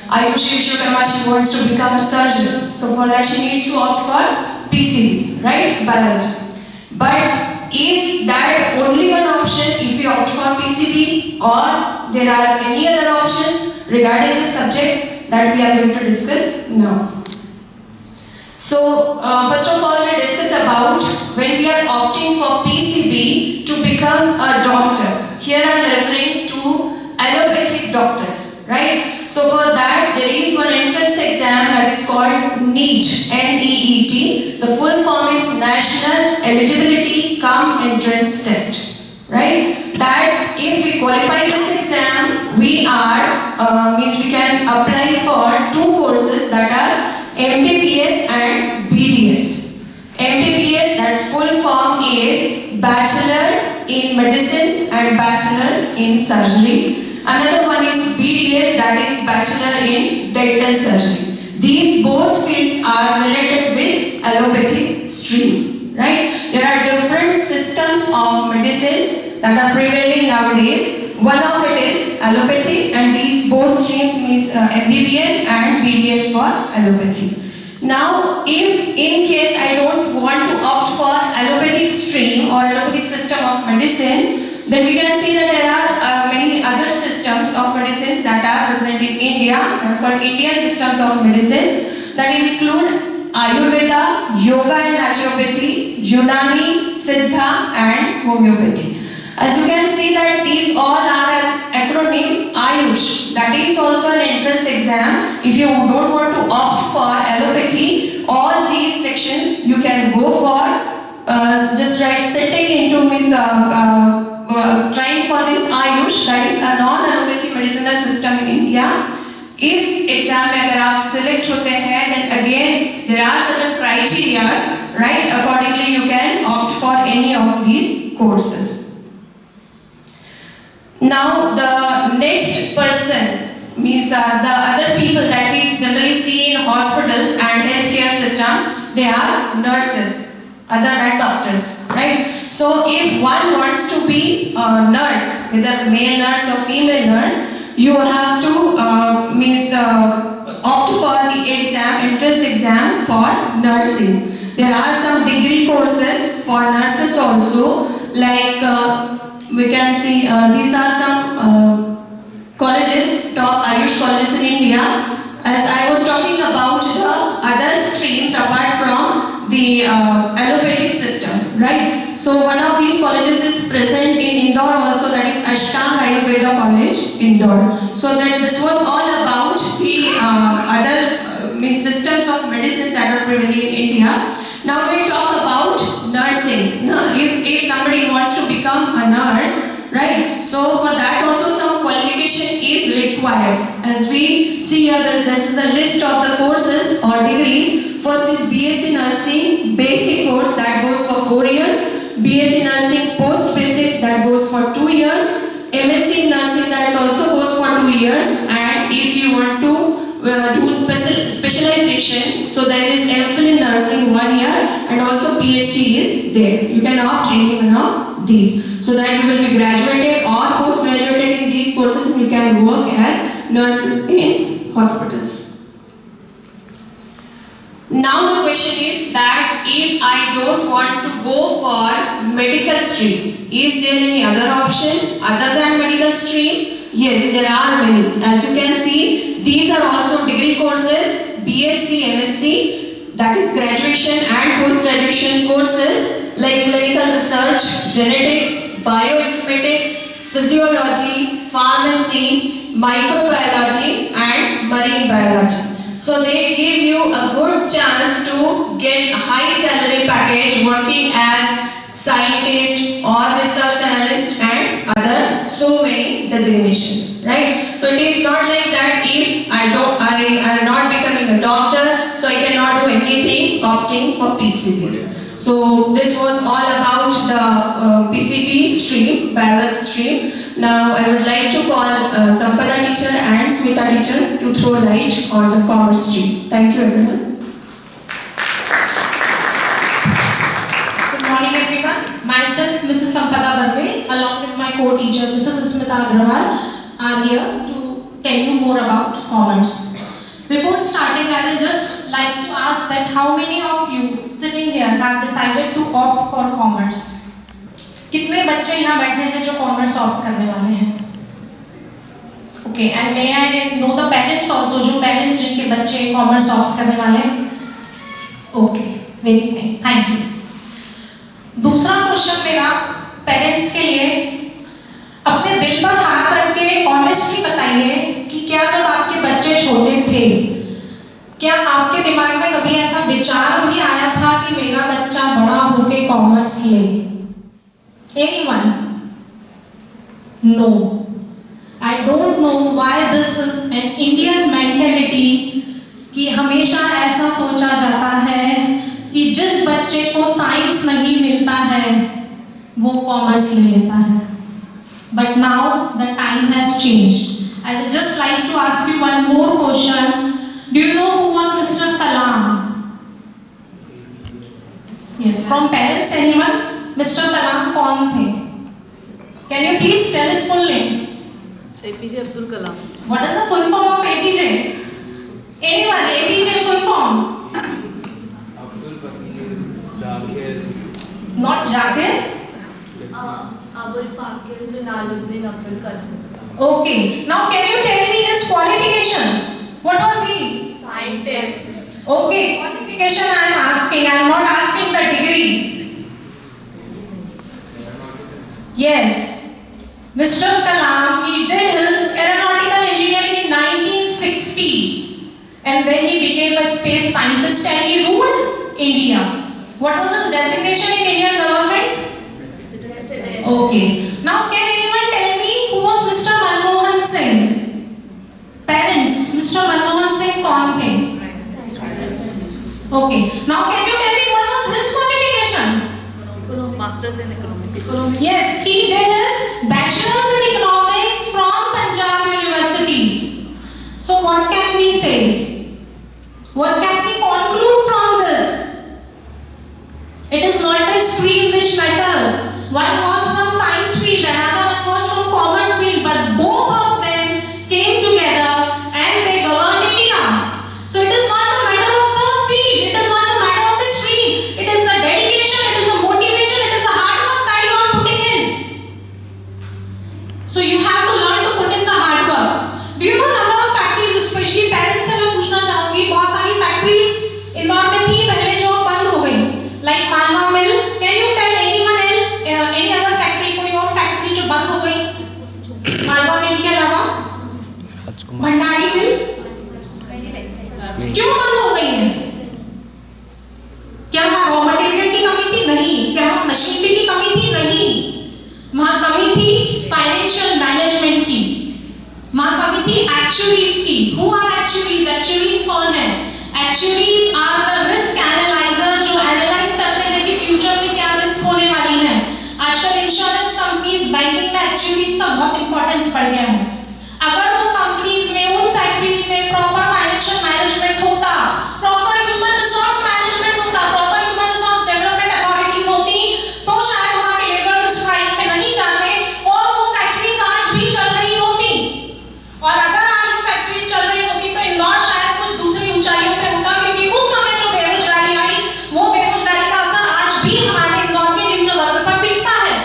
Ayushi Vishwakarma, she wants to become a surgeon. So for that she needs to opt for PCB, right? Biology. But is that only one option if we opt for PCB, or there are any other options regarding this subject that we are going to discuss now? So first of all, we'll discuss about when we are opting for PCB to become a doctor. Here I am referring to allopathic doctors, right? So for that there is one entrance exam that is called NEET, N-E-E-T. The full form is National Eligibility Cum Entrance Test, right? That if we qualify this exam, we can apply for two courses, that are MBBS and BDS. MBBS, that's full form is Bachelor in Medicines and Bachelor in Surgery. Another one is BDS, that is Bachelor in Dental Surgery. These both fields are related with allopathic stream, right? There are different systems of medicines that are prevailing nowadays. One of it is allopathy, and these both streams means MBBS and BDS for allopathy. Now, if in case I don't want to opt for allopathic stream or allopathic system of medicine, then we can see that there are many other systems of medicines that are present in India, called Indian systems of medicines, that include Ayurveda, Yoga and Naturopathy, Unani, Siddha and Homeopathy. As you can see that these all are as acronym Ayush. That is also an entrance exam. If you don't want to opt for allopathy, all these sections you can go for. Just write setting into means trying for this Ayush, that is a non-allopathic medicinal system in India. इस exam में अगर आप select होते हैं, then again there are certain criteria, right? Accordingly you can opt for any of these courses. Now the next person means the other people that we generally see in hospitals and healthcare systems, they are nurses other than doctors, right? So if one wants to be a nurse, whether male nurse or female nurse, you have to opt for the exam, entrance exam for nursing. There are some degree courses for nurses also, like we can see these are some colleges, top Ayush colleges in India. As I was talking about the other streams apart from the allopathic system, right? So one of these colleges is present in Indore also, that is Ashtanga Ayurveda College, Indore. So that this was all about the other systems of medicine that are prevailing in India. Now we'll talk about nursing. Now, if somebody wants to become a nurse, right? So for that also some qualification is required. As we see here, this is a list of the courses or degrees. First is BSc Nursing basic course, that goes for 4 years. BSc Nursing post basic, that goes for 2 years. MSc Nursing, that also goes for 2 years. And if you want to do specialization, so there is MPhil in Nursing 1 year, and also PhD is there. You can opt any one of these, so that you will be graduated or post-graduated in these courses and you can work as nurses in hospitals. Now the question is that if I don't want to go for medical stream, is there any other option other than medical stream? Yes, there are many. As you can see, these are also degree courses, BSc, MSc, that is graduation and post-graduation courses like clinical research, genetics, bioinformatics, physiology, pharmacy, microbiology and marine biology. So they give you a good chance to get a high salary package working as scientist or research analyst and other so many designations, right? So it is not like that if I am not becoming a doctor, so I cannot do anything opting for PCB. So So this was all about the PCB stream, biology stream. Now I would like to call Sampada teacher and Smita teacher to throw light on the commerce stream. Thank you everyone. Good morning everyone. Myself, Mrs. Sampada Badwe, along with my co-teacher, Mrs. Smita Agrawal, are here to tell you more about commerce. Before starting, I will just like to ask that how many of you sitting here have decided to opt for commerce? कितने बच्चे यहाँ बैठे हैं जो commerce opt करने वाले हैं? Okay, and may I know the parents also, जो parents जिनके बच्चे कॉमर्स ऑप्ट करने वाले हैं? Okay, very fine, thank you. दूसरा क्वेश्चन मेरा पेरेंट्स के लिए, अपने दिल पर हाथ रख के ऑनेस्टली बताइए कि क्या जब आपके बच्चे छोटे थे, क्या आपके दिमाग में कभी ऐसा विचार भी आया था कि मेरा बच्चा बड़ा होके कॉमर्स ले? Anyone? No. I don't know why this is an Indian mentality कि हमेशा ऐसा सोचा जाता है कि जिस बच्चे को साइंस नहीं मिलता है वो कॉमर्स ले लेता है. But now the time has changed. I will just like to ask you one more question. Do you know who was Mr. Kalam? Yes, from parents anyone? Mr. Kalam कौन थे? Can you please tell his full name? APJ Abdul Kalam. What is the full form of APJ? Anyone? APJ full form? Not Jakir? Abul Pakir is Jalaluddin Abdul Kalam. Okay. Now can you tell me his qualification? What was he? Scientist. Okay. Qualification I am asking. I am not asking the degree. Yes. Mr. Kalam, he did his aeronautical engineering in 1960. And then he became a space scientist and he ruled India. What was his designation in Indian government? Okay. Now can anyone tell me who was Mr. Manmohan Singh? Parents, Mr. Manmohan Singh कौन थे? Okay. Now can you tell me what was his qualification? Masters in Economics. Yes, he did his bachelor's in economics from Punjab University. So what can we say? What can we conclude from this? It is not the stream which matters. One was from science field, another one was from commerce field, but both of them came together and they governed India. So it is not the matter of the field, it is not the matter of the stream, it is the dedication, it is the motivation, it is the hard work that you are putting in. So you have to learn to put in the hard work. Do you know number of factories, especially parents से मैं पूछना चाहूँगी, बहुत सारी factories Indore में थी पहले जो बंद हो गई, like Malwa Mill. Can you tell anyone else? Any other factory, कोई और फैक्ट्री जो बंद हो गई मालवा मिल के अलावा? भंडारी मिल क्यों बंद हो गई है? क्या वहाँ रॉ मटेरियल की कमी थी? नहीं. क्या वहाँ मशीनरी की कमी थी? नहीं. वहाँ कमी थी फाइनेंशियल मैनेजमेंट की, वहाँ कमी थी एक्चुअरीज की. Who are actuaries? Actuaries कौन है? Actuaries are the risk analyzer जो एनालाइज करते हैं कि फ्यूचर में क्या रिस्क होने वाली है. आजकल इंश्योरेंस कंपनीज, बैंकिंग में एक्चुअरीज का बहुत इंपॉर्टेंस बढ़ गया है. अगर वो कंपनीज में, उन फैक्ट्रीज में प्रॉपर फाइनेंशियल मैनेजमेंट होता, प्रॉपर ह्यूमन रिसोर्स मैनेजमेंट होता, proper human resource development authorities होती, तो शायद वहाँ के लेबर्स स्ट्राइक में नहीं जाते और वो फैक्ट्रीज आज भी चल रही होती. और अगर आज वो फैक्ट्रीज चल रही होती तो इंदौर शायद कुछ दूसरी ऊंचाइयों पे होता, क्योंकि उस समय जो बेरोजगारी आई, वो बेरोजगारी का असर आज भी हमारे इंदौर के निम्न वर्ग पर दिखता है.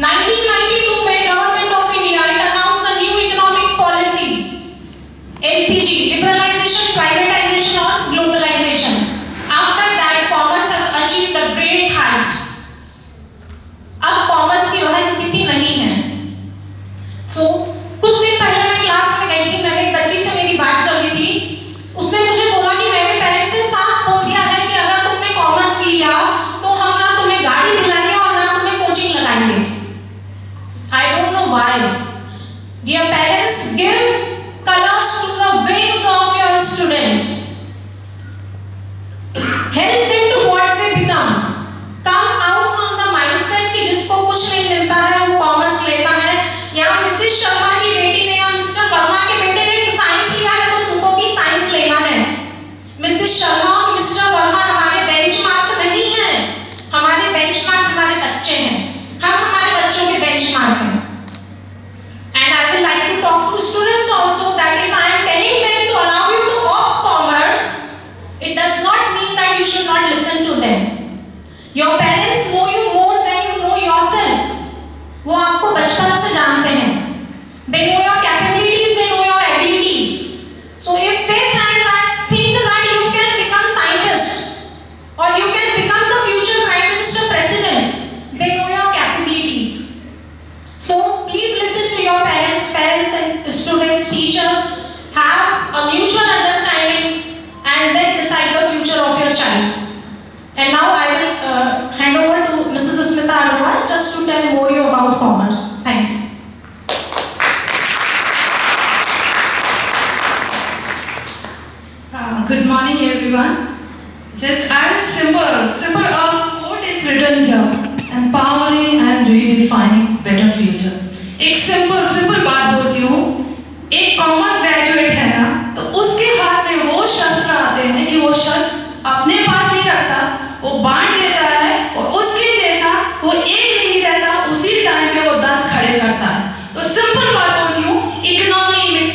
1992 में government of India announced a new economic policy, LPG, liberalization, privatization और globalization. After that, commerce has achieved a great height. अब कॉमर्स की वह स्थिति नहीं है. So कुछ दिन पहले मैं क्लास में गई थी, मैंने एक बच्ची से मेरी बात चल रही थी. उसने मुझे बोला कि मेरे पेरेंट्स ने साफ बोल दिया है कि अगर तुमने कॉमर्स लिया तो हम ना तुम्हें गाड़ी दिलाएंगे और ना तुम्हें कोचिंग लगाएंगे. I don't know why. Dear parents, give colors to the wings of your students. Help them to what talk to students also that if I am telling them to allow you to opt commerce, it does not mean that you should not listen to them. Your parents know you more than you know yourself. वो आपको बचपन से जानते हैं. They know your capabilities, they know your abilities. So if they think that you can become scientist or you can become the future Prime Minister President, they know your capabilities. So please listen to your parents and students, teachers, have a mutual understanding and then decide the future of your child. And now I will hand over to Mrs. Smita Agarwal just to tell more you about commerce. Thank you. Good morning everyone. Just as simple quote is written here, empowering and redefining better future. एक simple बात बोलती हूँ. एक commerce graduate है ना, तो उसके हाथ में वो शस्त्र आते हैं कि वो शस्त्र अपने पास नहीं रखता, वो बांट देता है और उसके जैसा वो एक नहीं रहता, उसी टाइम पे वो 10 खड़े करता है. तो सिंपल बात बोलती हूँ, इकोनॉमी में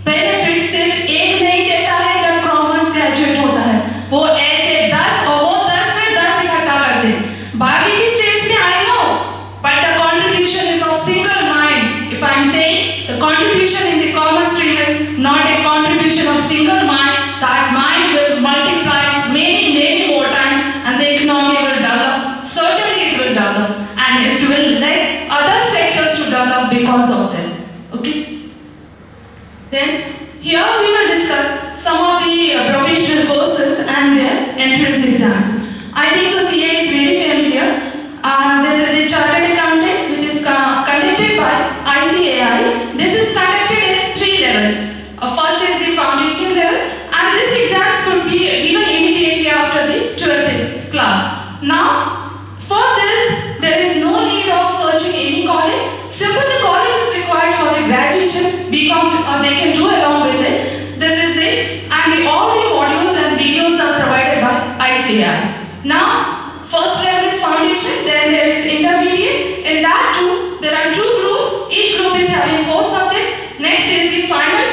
बेनिफिट सिर्फ एक नहीं देता है जब कॉमर्स ग्रेजुएट होता है, वो ऐसे 10 और वो 10 में 10 इकट्ठा करते हैं. बाकी की स्टेट्स में I know, but the contribution is of single mind. If I am saying the contribution in the commerce stream is not a contribution of single mind, that mind will multiply many more times and the economy will develop. Certainly it will develop and it will let other sectors to develop because of them. Okay? Then here we will discuss some of the professional courses and their entrance exams. I think so CA is very familiar. This is the Chartered Accountant which is conducted by ICAI. This is conducted at 3 levels. First is the foundation level and this exams could be given immediately after the 12th class. Now for this there is no need of searching any college. Simple the college is required for the graduation, BCom they can do along with it. This is it and all the modules and videos are provided by ICAI. Now first level is foundation, then there is intermediate. In that too, there are 2 groups. Each group is having 4 subjects. Next is the final.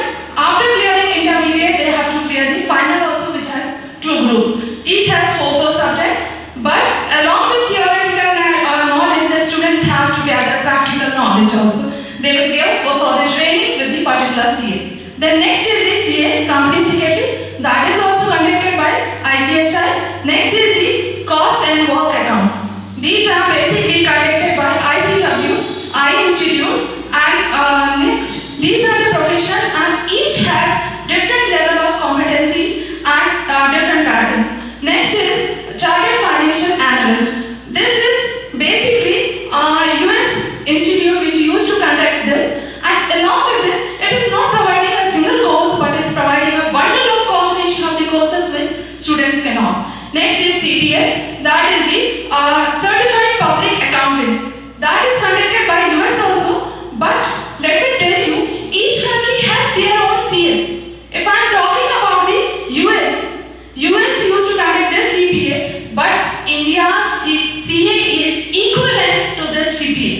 After clearing intermediate, they have to clear the final also, which has 2 groups. Each has 4 subjects. But along with theoretical knowledge, the students have to gather practical knowledge also. They will go for the training with the particular CA. Then next is the CS, Company Secretary. That is also conducted by ICSI. Next is the Cost and Work Account. These are basically conducted by ICW, I Institute, and next these are the profession and each has different level of competencies and different patterns. Next is Chartered Financial Analyst. This is basically US institute which used to conduct this, and along with this it is not providing a single course but is providing a bundle of combination of the courses which students cannot. Next is CPA, that is the Certified Public Accountant. That is conducted by US also, but let me tell you, each country has their own CA. If I am talking about the US used to conduct this CPA, but India's CA is equivalent to this CPA.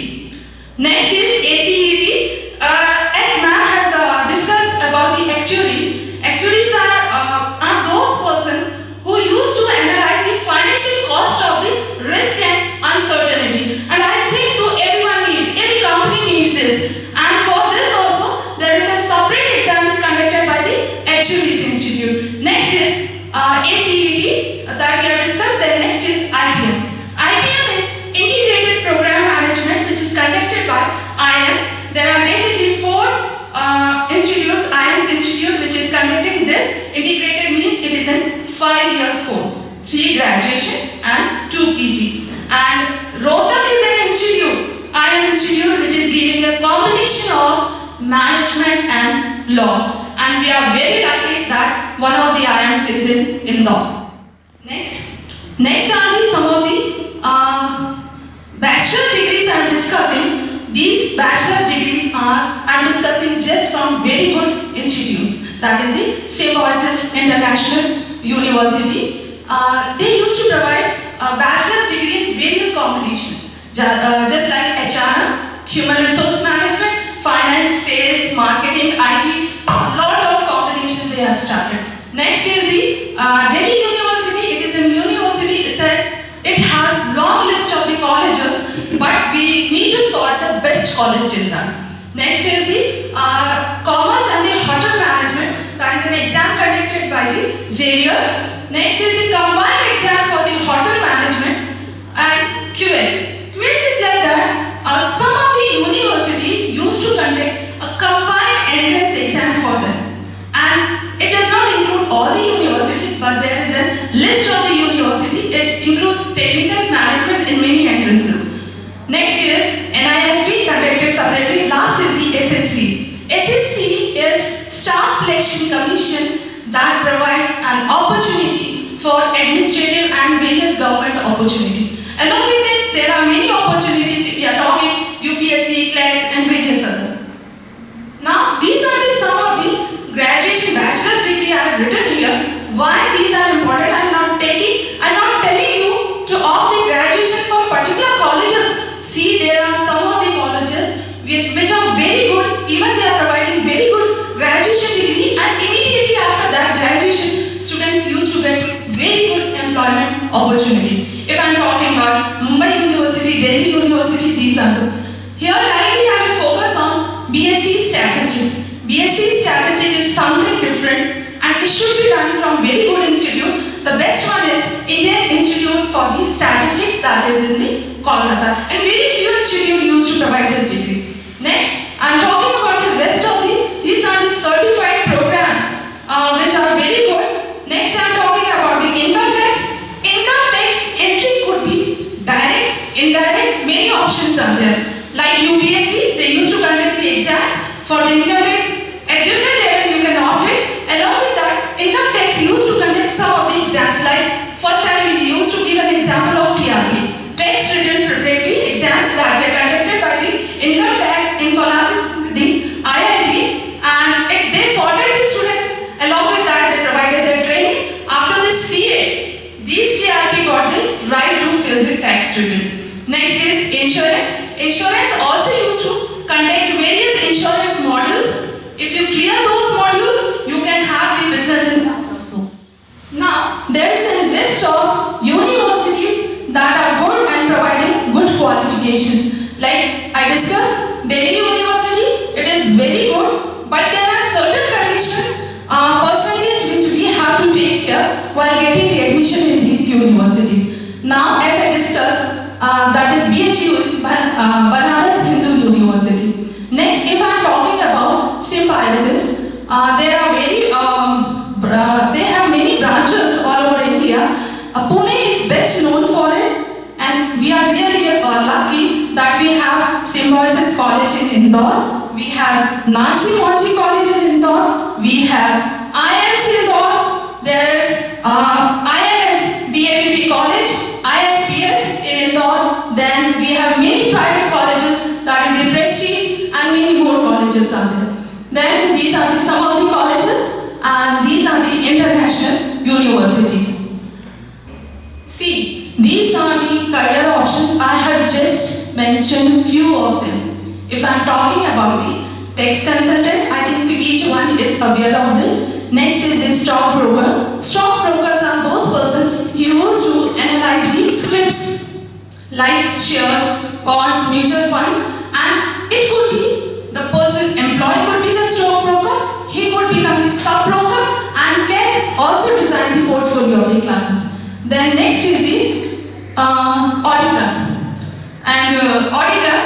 Next is ACET. As ma'am has discussed about the actuaries. Actuaries are those persons who used to analyze the financial cost of the risk and uncertainty. And I think so every company needs this. And for this also, there is a separate exam conducted by the Actuaries Institute. Next is ACET that we have discussed. Then next is IPM. IPM is Integrated Program Management, which is conducted by IIMs. There are basically 4 institutes. IIMs Institute, which is conducting this. Integrated means it is in 5 years course, 3 graduation and 2 PG. And Rohtak is an institute, IIM Institute, which is giving a combination of management and law. And we are very lucky that one of the IIMs is in Indore. Next are some of the bachelor degrees I am discussing. These bachelor's degrees I am discussing just from very good institutes. That is the Symbiosis International University. They used to provide a bachelor's degree in various combinations, just like HR, Human Resource Management, Finance, Sales, Marketing, marketing, IT, lot of competition they have started. Next is the Delhi University. It is a university. It has long list of the colleges, but we need to sort the best college in that. Next is the Commerce and the Hotel Management. That is an exam conducted by the Xavier's. Next is the combined exam for the Hotel Management and QL. QL is like that. Some of the university used to conduct a combined entrance exam for them, and it does not include all the university, but there is a list of the university. It includes technical management and many entrances. Next is NIFT conducted separately. Last is the SSC. SSC is Staff Selection Commission that provides an opportunity for administrative and various government opportunities. Along with it, there are many opportunities if we are talking UPSC, CLEX and various other. Now, these are some of the graduation bachelor's degree I have written here. Why these are important? I am not telling you to opt the graduation for particular colleges. See, there are some of the colleges which are very good, even they are providing very good graduation degree, and immediately after that graduation, students used to get very good employment opportunities. If I am talking about Mumbai University, Delhi University, these are good. Here, likely I will focus on BSc Statistics. BSc Statistics is something different, and it should be done from very good institute. The best one is Indian Institute for the Statistics, that is in the Kolkata, and very few institutes used to provide this degree. Next, I am talking about the rest of these are the certified program which are very good. Next, I am talking about the income tax. Income tax entry could be direct, indirect, many options are there. Like UPSC, they used to conduct the exams for the income tax. At different level you can opt it. Along with that, income tax used to conduct some of the exams, like first time we used to give an example of TRP, Tax Return Preparatory exams that were conducted by the income tax in collaboration with the IIT, and they sorted the students. Along with that, they provided their training. After the CA, these TRP got the right to fill the tax return. Next is insurance. Insurance also used to conduct various insurance modules. If you clear those modules, you can have the business in that also. Now, there is a list of universities that are good and providing good qualifications. Like I discussed, Delhi University, it is very good, but there are certain conditions, percentage which we have to take care while getting the admission in these universities. Now, as I discussed, that is BHU is Banaras Hindu University. Next, if I am talking about Symbiosis, there are they have many branches all over India. Pune is best known for it, and we are really lucky that we have Symbiosis College in Indore. We have Nasi Monji College in Indore. We have IIMs Indore. There is IIMS DAVP College, IIPS in Indore. Then we have many private colleges, that is the Prestige, and many more colleges are there. Then these are some of the colleges, and these are the international universities. See, these are the career options. I have just mentioned few of them. If I am talking about the tax consultant, I think each one is aware of this. Next is the stockbroker. Stockbrokers are those persons who used to analyze the scripts like shares, bonds, mutual funds, and it could be the person employed could be the stockbroker, he could become the sub-broker and can also design the portfolio of the clients. Then next is the auditor. And auditor,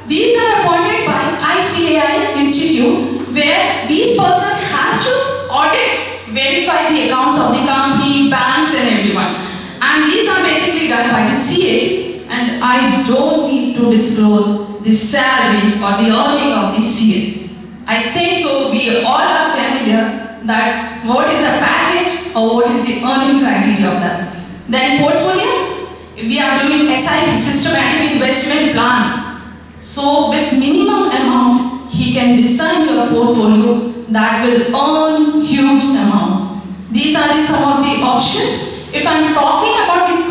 these are appointed by ICAI Institute, where these person has to audit, verify the accounts of the company, banks and everyone. And these are basically done by the CA, and I don't need to disclose the salary or the earning of the CA. I think so we all are familiar that what is the package or what is the earning criteria of that. Then portfolio, we are doing SIP, systematic investment plan. So with minimum amount, he can design your portfolio that will earn huge amount. These are some of the options. If I am talking about the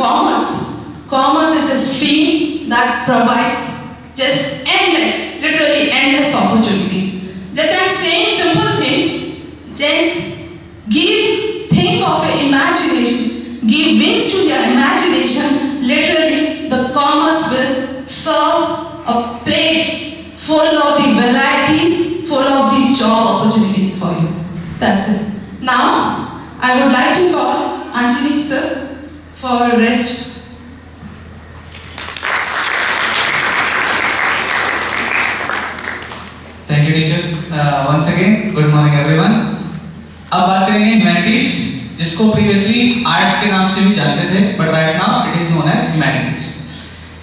commerce is a stream that provides just endless, literally endless opportunities. Just I am saying That's it. Now, I would like to call Anjali sir for rest. Thank you, teacher. Once again, good morning, everyone. अब बात करेंगे humanities, जिसको previously arts के नाम से भी जानते थे, but right now it is known as humanities.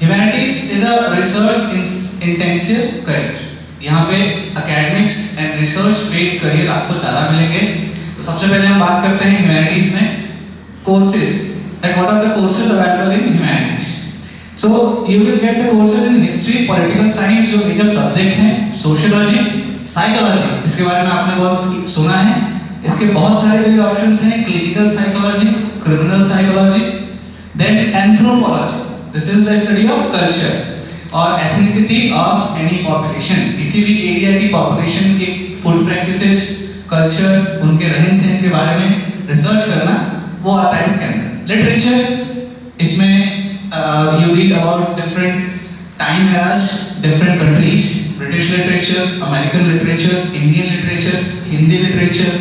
Humanities is a research intensive career. यहाँ पे academics and research based career आपको ज़्यादा मिलेंगे. तो सबसे पहले हम बात करते हैं ह्यूमैनिटीज में courses. Like what are the courses available in humanities? So you will get the courses in history, political science जो मेजर सब्जेक्ट हैं, sociology, psychology. इसके बारे में आपने बहुत सुना है. इसके बहुत सारे करियर ऑप्शंस हैं. clinical psychology, criminal psychology, then anthropology. This is the study of culture और ethnicity of any population. किसी भी एरिया की population के food practices, culture, उनके रहन सहन के बारे में रिसर्च करना, वो आता है इसके अंदर. लिटरेचर, इसमें you read about different time eras, different countries, British literature, American literature, Indian literature, Hindi literature,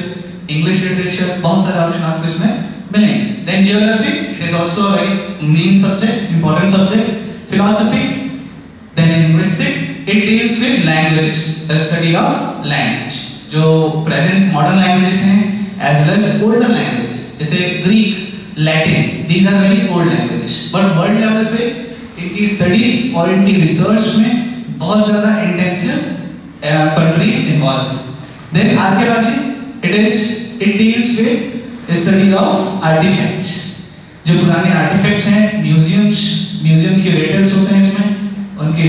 English literature, बहुत सारे ऑप्शन आपको इसमें मिलेंगे. Then geography, it is also a very main subject, important subject. Philosophy, then linguistic, it deals with languages, the study of language. जो present modern languages हैं, as well as older languages, जैसे Greek, Latin, these are very old languages. But world level पे इनकी study और इनकी research में बहुत ज़्यादा intensive countries involved. Then archaeology, it deals with study of artifacts. जो पुराने artifacts हैं, museum curators होते हैं इसमें, उनके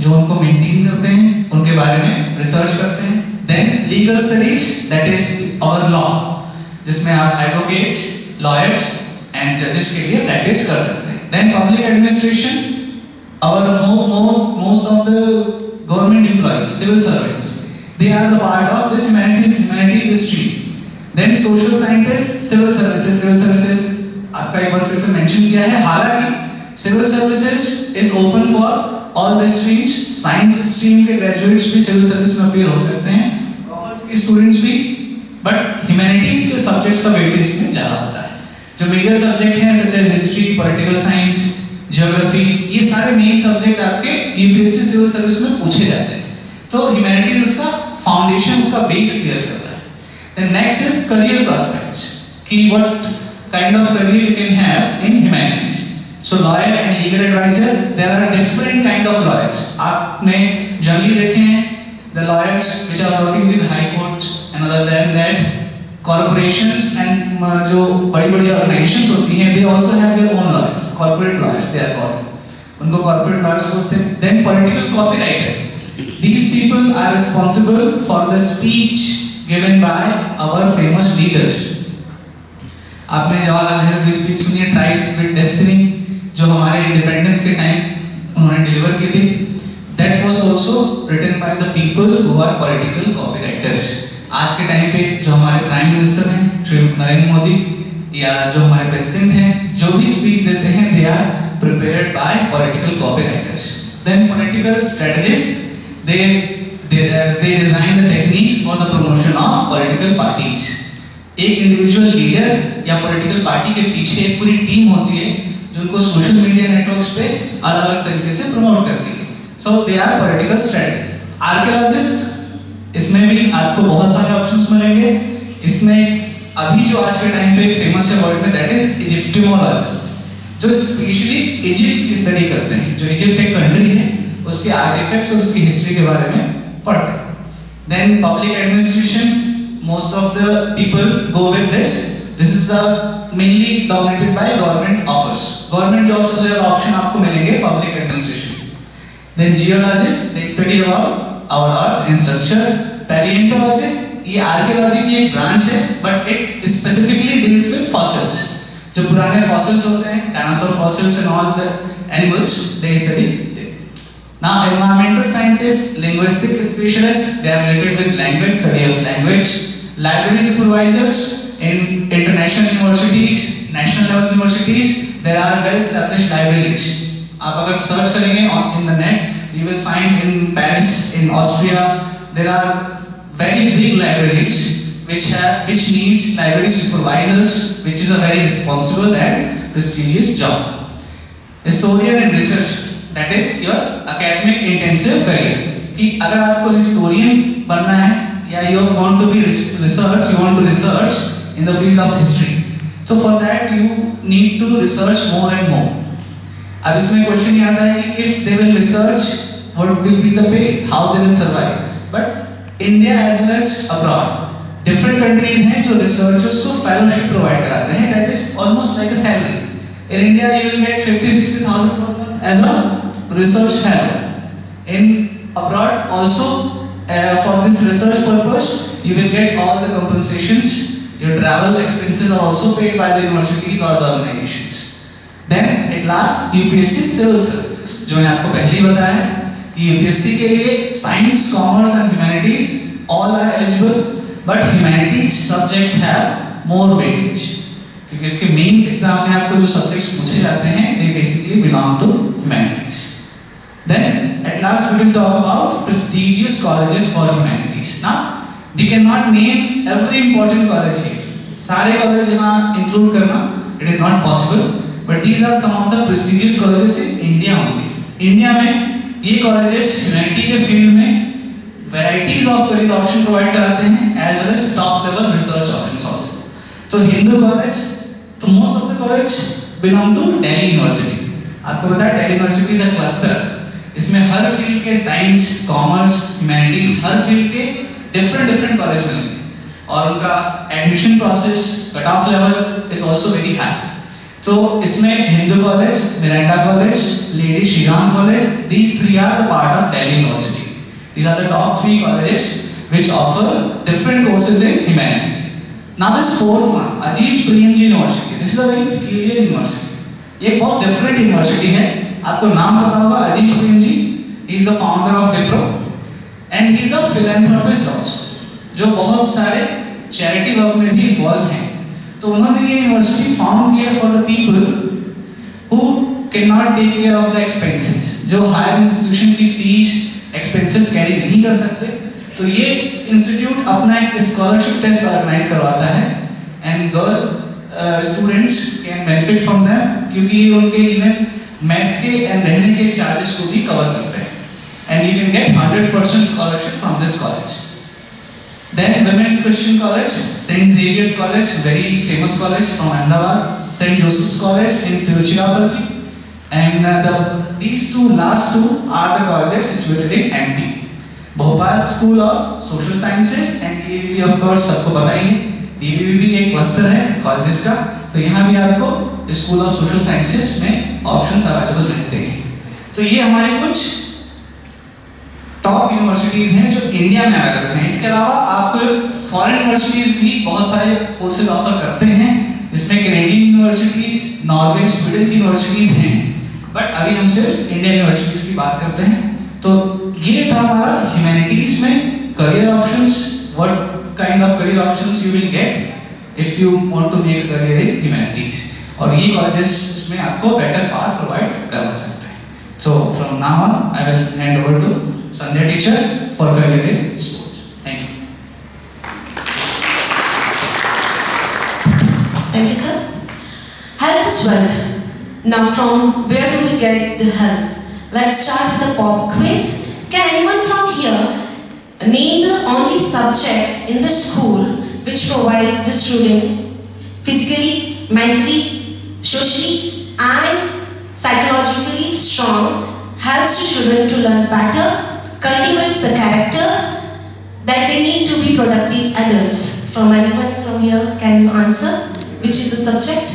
जो उनको maintain करते हैं, उनके बारे में research करते हैं. Then legal studies, that is our law, जिसमें आप advocates, lawyers and judges के लिए practice कर सकते हैं. Then public administration, our most of the government employees, civil servants, they are the part of this humanities stream. Then social scientists, civil services आपका एक बार फिर से mention किया है. हालांकि civil services is open for all the streams. Science stream के graduates भी civil service में appear हो सकते हैं, commerce के students भी, but humanities के subjects का weightage इसमें ज़्यादा होता है. जो मेजर सब्जेक्ट हैं such as history, political science, geography, ये सारे मेन सब्जेक्ट आपके यूपीएससी सिविल सर्विस में पूछे जाते हैं. तो ह्यूमैनिटीज उसका फाउंडेशन, उसका बेस क्लियर करता है. Then next is career prospects, कि what kind of career you can have in humanities. So lawyer and legal advisor, there are different kind of lawyers. आपने generally देखे हैं the lawyers which are working with high courts, and other than that corporations and जो बड़ी-बड़ी organizations होती हैं, they also have their own lawyers, corporate lawyers they are called. उनको corporate lawyers बोलते हैं. Then political copywriter, these people are responsible for the speech given by our famous leaders. आपने जवाहरलाल नेहरू की speech सुनी है, Tries with Destiny, जो हमारे independence के टाइम उन्होंने डिलीवर की थी. That was also written by the people who are political copywriters. आज के टाइम पे जो हमारे प्राइम मिनिस्टर हैं श्री नरेंद्र मोदी, या जो हमारे प्रेसिडेंट हैं, जो भी स्पीच देते हैं, they are prepared by political copywriters. Then political strategists, they design the techniques for the promotion of political parties. एक इंडिविजुअल लीडर या पॉलिटिकल पार्टी के पीछे एक पूरी टीम होती है जो उनको सोशल मीडिया नेटवर्क्स पे अलग-अलग तरीके से प्रमोट करती है. So they are political strategists. Archaeologists, इसमें भी आपको बहुत सारे ऑप्शंस मिलेंगे. इसमें अभी जो आज के टाइम पे फेमस है वर्ल्ड में, दैट इज इजिप्टोलॉजिस्ट, जो स्पेशली इजिप्ट की स्टडी करते हैं. जो इजिप्ट एक कंट्री है, उसके आर्टिफैक्ट्स और उसकी हिस्ट्री के बारे में पढ़ते हैं. Then public administration, most of the people go with this. This is the mainly dominated by government offers. Government jobs सबसे ज्यादा ऑप्शन आपको मिलेंगे public administration. Then geologist, they study about our earth and structure. Paleontologist, ये archaeology की एक branch है, but it specifically deals with fossils. जो पुराने fossils होते हैं, dinosaur fossils and all the animals, they study them. Now environmental scientists, linguistic specialists, they are related with language, study of language. Library supervisors in international universities, national level universities, there are well established libraries. आप अगर search करेंगे in the net, you will find in Paris, in Austria, there are very big libraries which needs library supervisors, which is a very responsible and prestigious job. Historian and research, that is your academic intensive career. कि अगर आपको historian बनना है या you want to be research, you want to research in the field of history. So for that you need to research more and more. अब इसमें question ये आता है कि if they will research, what will be the pay, how they will survive. But India as well as abroad, different countries हैं जो researchers को fellowship provide कराते हैं, that is almost like a salary. In India you will get 50-60,000 per month as a research fellow. In abroad also for this research purpose you will get all the compensations. Your travel expenses are also paid by the universities or the organizations. Then at last UPSC civil services, जो मैंने आपको पहले ही बताया है कि UPSC के लिए science, commerce and humanities all are eligible, but humanities subjects have more weightage क्योंकि इसके मेंस एग्जाम में आपको जो सब्जेक्ट्स पूछे जाते हैं they basically belong to humanities. Then at last we will talk about prestigious colleges for humanities. Now we cannot name every important college here. सारे college यहाँ include करना it is not possible, but these are some of the prestigious colleges in India only. India में ये colleges humanity के field में varieties of career option provide कराते हैं as well as top level research options also. तो Hindu college, तो most of the college belong to Delhi University. आपको पता है Delhi University is a cluster. इसमें हर फील्ड के साइंस, कॉमर्स, ह्यूमैनिटीज हर field के डिफरेंट कॉलेज मिलेंगे और उनका admission process, cut off level is also very high. तो इसमें Hindu college, Miranda college, lady Shri Ram college, these three are the part of Delhi University. These are the top 3 colleges which offer different courses in humanities. Now this fourth one, Ajeej Premji University. This is a very peculiar university. ये बहुत different university है. आपको नाम पता होगा अजीज Premji. He is the founder of Wipro and he is a philanthropist also, जो बहुत सारे charity work में भी involved हैं. तो उन्होंने ये यूनिवर्सिटी फाउंड किया for the people who cannot take care of the expenses, जो हायर इंस्टीट्यूशन की फीस एक्सपेंसेस कैरी नहीं कर सकते. तो ये इंस्टीट्यूट अपना एक स्कॉलरशिप टेस्ट ऑर्गेनाइज करवाता है and girl students can benefit from them क्योंकि ये उनके इवन मेस के एंड रहने के चार्जेस को भी कवर करते हैं and you can get 100% scholarship from this college. Then Women's Christian College, St. Xavier's College, very famous college from Ahmedabad, St. Joseph's College in Tiruchirappalli, and these last two are the colleges situated in MP. Bhopal School of Social Sciences and DAVV of course सबको पता ही है. DAVV भी एक cluster है colleges का, तो यहाँ भी आपको स्कूल ऑफ सोशल साइंसेज में ऑप्शंस अवेलेबल रहते हैं. तो ये हमारे कुछ टॉप यूनिवर्सिटीज हैं जो इंडिया में अवेलेबल हैं. इसके अलावा आपको फॉरेन यूनिवर्सिटीज भी बहुत सारे कोर्सेज ऑफर करते हैं जिसमें कैनेडियन यूनिवर्सिटीज, नॉर्वे, स्वीडन की यूनिवर्सिटीज हैं, बट अभी हम सिर्फ इंडियन यूनिवर्सिटीज की बात करते हैं. तो ये था हमारा ह्यूमैनिटीज में career options, what kind of career options you will get if you want to make a career in humanities, और ये कॉलेजेस इसमें आपको बेटर पाथ प्रोवाइड करवा सकते हैं. So from now on I will hand over to Sanjay teacher for career in sports. Thank you. Thank you, sir. Health is wealth. Now, from where do we get the health? Let's start with the pop quiz. Can anyone from here name the only subject in the school which provide the student physically, mentally, socially, and psychologically strong, helps the children to learn better, cultivates the character that they need to be productive adults? From anyone from here, can you answer? Which is the subject?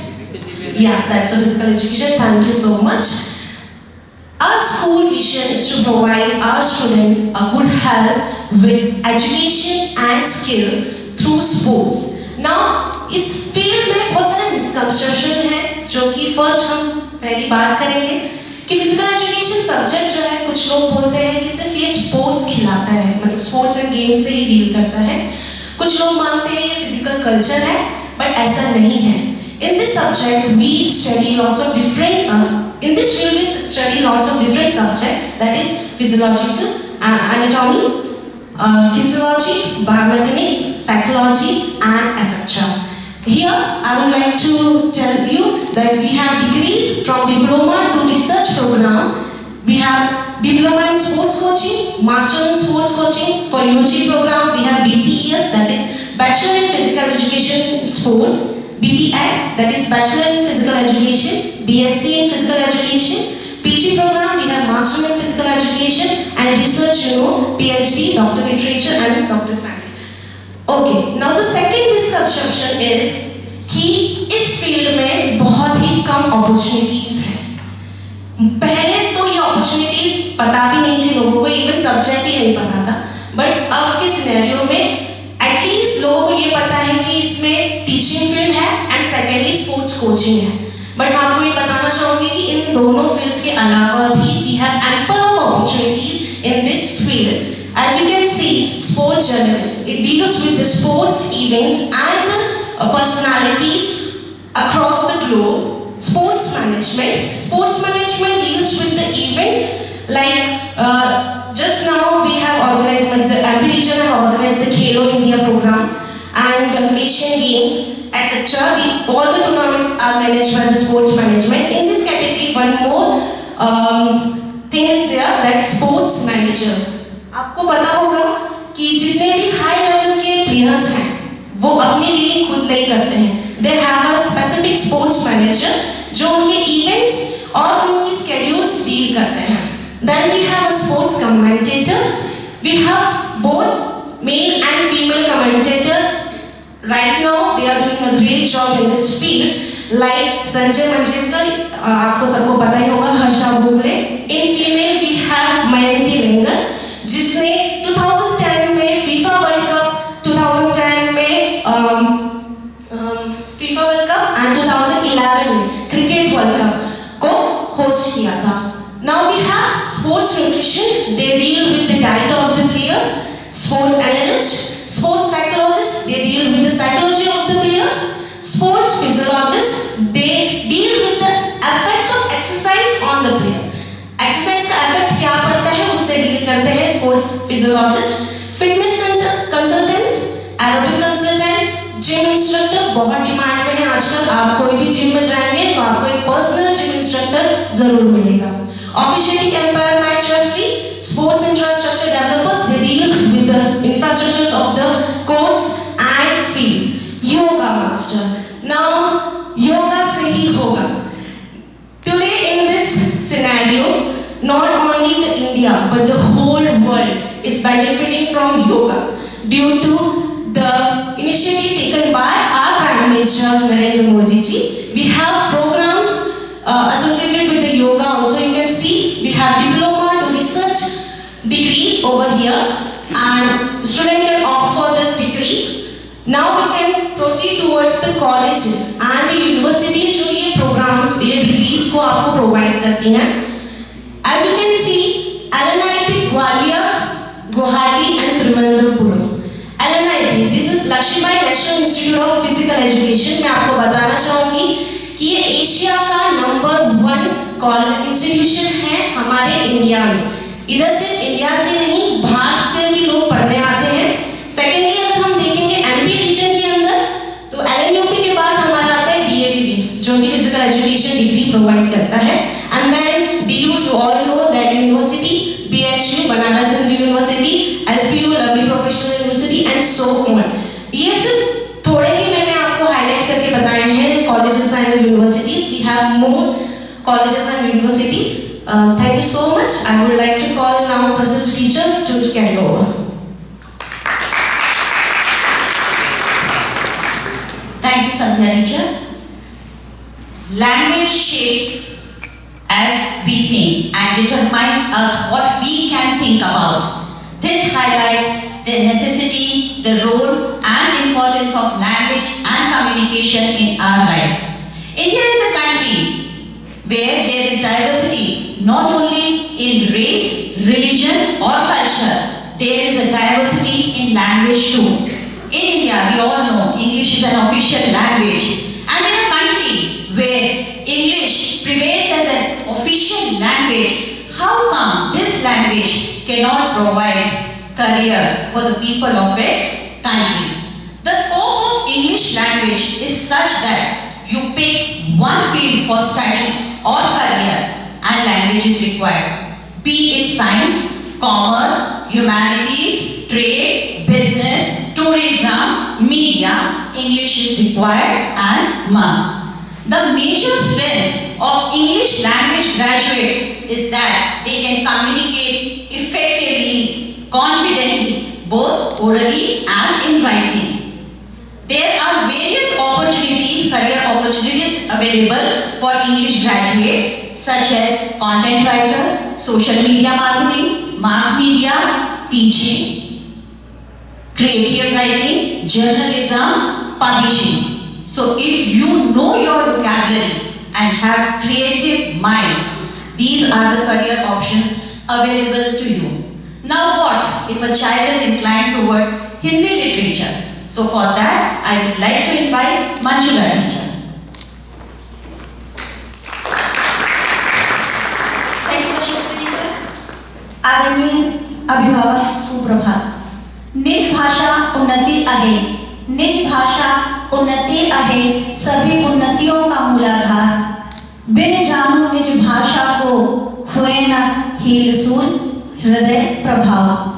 Yeah, that's a physical education. Thank you so much. Our school vision is to provide our students a good health with education and skill through sports. Now, इस field में बहुत सारे misconception हैं जो कि first हम पहली बात करेंगे कि फिजिकल एजुकेशन सब्जेक्ट जो है कुछ लोग बोलते हैं कि सिर्फ ये स्पोर्ट्स खिलाता है, मतलब स्पोर्ट्स एंड गेम से ही डील करता है. कुछ लोग मानते हैं ये फिजिकल कल्चर है, बट ऐसा नहीं है. In this subject we study lots of different in this field we study lots of different subject, that is physiological, anatomy, kinesiology, biomechanics, psychology, and etc. Here, I would like to tell you that we have degrees from diploma to research program. We have diploma in sports coaching, master in sports coaching. For UG program, we have BPES, that is Bachelor in Physical Education in Sports. BPEd, that is Bachelor in Physical Education. BSc in Physical Education. PG program, we have Master in Physical Education, and research, PhD, Doctor Literature and Doctor Science. Okay, now the second misconception is कि इस field में बहुत ही कम opportunities हैं। पहले तो ये opportunities पता भी नहीं थी लोगों को, इवन सब्जेक्ट ही नहीं पता था, बट अब के सिनेरियो में एटलीस्ट लोगों को ये पता है कि इसमें टीचिंग फील्ड है एंड सेकेंडली स्पोर्ट्स कोचिंग है। बट मैं आपको ये बताना चाहूँगी कि इन दोनों फील्ड्स के अलावा भी we have ample of opportunities in this field. As you can see, sports journalists, it deals with the sports events and personalities across the globe. Sports management deals with the event like just now we have organized, like the MP region have organized the Khelo India program and Asian Games, etc. All the tournaments are managed by the sports management. In this category, one more thing is there, that sports managers. आपको पता होगा कि जितने भी high level के players हैं वो अपनी डीलिंग खुद नहीं करते हैं। They have a specific sports manager जो उनके इवेंट्स और उनकी स्केड्यूल्स डील करते हैं। Then we have a sports commentator. We have both male and female commentator. Right now they are doing a great job in this field, like Sanjay Manjrekar, आपको सबको पता ही होगा, Harsha Bhogle. In female we have Mayanti Langer, जिसने 2010 में FIFA world cup, 2010 में FIFA world cup and 2011 में cricket world cup को होस्ट किया था। Now we have sports nutrition, they deal with the diet of the players. Sports analyst, sports psychologist, they deal with the psychology of the players. Sports physiologist, they deal with the effect of exercise on the player. Exercise का effect क्या पड़ता है उससे deal करते हैं sports physiologist. Fitness consultant, aerobic consultant, gym instructor बहुत demand में है आजकल। आप कोई भी जिम में जाएंगे तो आपको एक पर्सनल जिम इंस्ट्रक्टर जरूर मिलेगा। Officiating umpire match referee, sports infrastructure developers, they deal with the infrastructures of the courts and fields. Yoga master, now yoga से ही होगा। Today in this scenario, not only the India but the whole world is benefiting from yoga due to the initiative taken by our Prime Minister Narendra Modi ji. We have programs associated with the yoga also. You can see we have diploma to research degrees over here, and students can opt for these degrees. Now we can proceed towards the colleges and the universities जो ये programs, ये degrees को आपको provide करती हैं। As you can see, LNIP Gwalior, Guwahati and Trivandrapuram. LNIP, this is Laxmibai National Institute of Physical Education. मैं आपको बताना चाहूँगी कि ये एशिया का नंबर 1 इंस्टीट्यूशन है हमारे इंडिया में। इधर सिर्फ इंडिया से नहीं, बाहर से भी लोग पढ़ने आते हैं। सेकेंडली अगर हम देखेंगे एमपी रीजन के अंदर तो एलएनयूपी के बाद हमारा आता है डीएवीपी जो कि फिजिकल एजुकेशन डिग्री प्रोवाइड करता है। And then DU, you all know that university, BHU Banaras Hindu university, LPU lovely professional university and so on. ये सिर्फ थोड़े ही मैंने आपको हाईलाइट करके बताए हैं colleges and universities. We have more colleges and university. Thank you so much. I would like to call now Mrs. Teacher to carry over. Thank you, Sandhya teacher. Language shapes as we think and determines us what we can think about. This highlights the necessity, the role and importance of language and communication in our life. India is a country where there is diversity, not only in race, religion or culture. There is a diversity in language too. In India, we all know English is an official language. And in a country where English prevails as an official language, how come this language cannot provide career for the people of its country? language is such that you pick one field for study or career and language is required. Be it science, commerce, humanities, trade, business, tourism, media, English is required and must. The major strength of English language graduate is that they can communicate effectively, confidently, both orally and in writing. There are various opportunities, career opportunities available for English graduates such as content writer, social media marketing, mass media, teaching, creative writing, journalism, publishing. So if you know your vocabulary and have creative mind, these are the career options available to you. Now what if a child is inclined towards Hindi literature? So for that, I would like to invite Manjula teacher. Thank you, Yashasvi teacher. आदरणीय अभिभावक सुप्रभात. निज भाषा उन्नति आहे. निज भाषा उन्नति आहे, सभी उन्नतियों का मूलाधार. बिन जानो निज भाषा को हुए न हील सूल हृदय प्रभाव.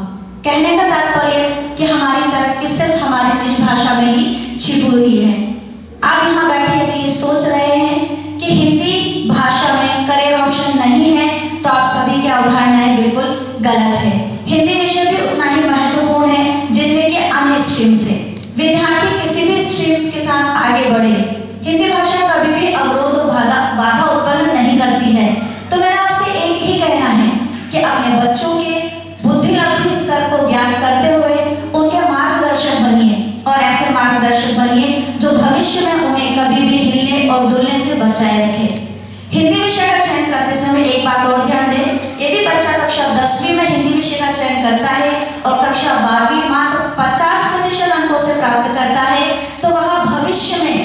कहने का तात्पर्य कि हमारी तरक्की सिर्फ हमारी निज भाषा में ही छिपी हुई है. आप यहाँ बैठे यदि ये सोच रहे हैं कि हिंदी भाषा में करियर ऑप्शन नहीं है, तो आप सभी की अवधारणाएं बिल्कुल गलत है. हिंदी विषय भी उतना ही महत्वपूर्ण है जितने कि अन्य स्ट्रीम से. विद्यार्थी किसी भी स्ट्रीम्स के साथ आगे बढ़े. हिंदी भाषा कभी भी अवरोध और बाधा उत्पन्न नहीं करती है. तो मेरा आपसे एक ही कहना है कि अपने बच्चों के बुद्धिलब्धि स्तर को ज्ञान करते हुए उनके मार्गदर्शक बनिए और ऐसे मार्गदर्शक बनिए जो भविष्य में उन्हें कभी भी हिलने और डुलने से बचाए रखे. हिंदी विषय का चयन करते समय एक बात और ध्यान दें. यदि बच्चा कक्षा 10वीं में हिंदी विषय का चयन करता है और कक्षा 12वीं मात्र 50% अंकों से प्राप्त करता है, तो वह भविष्य में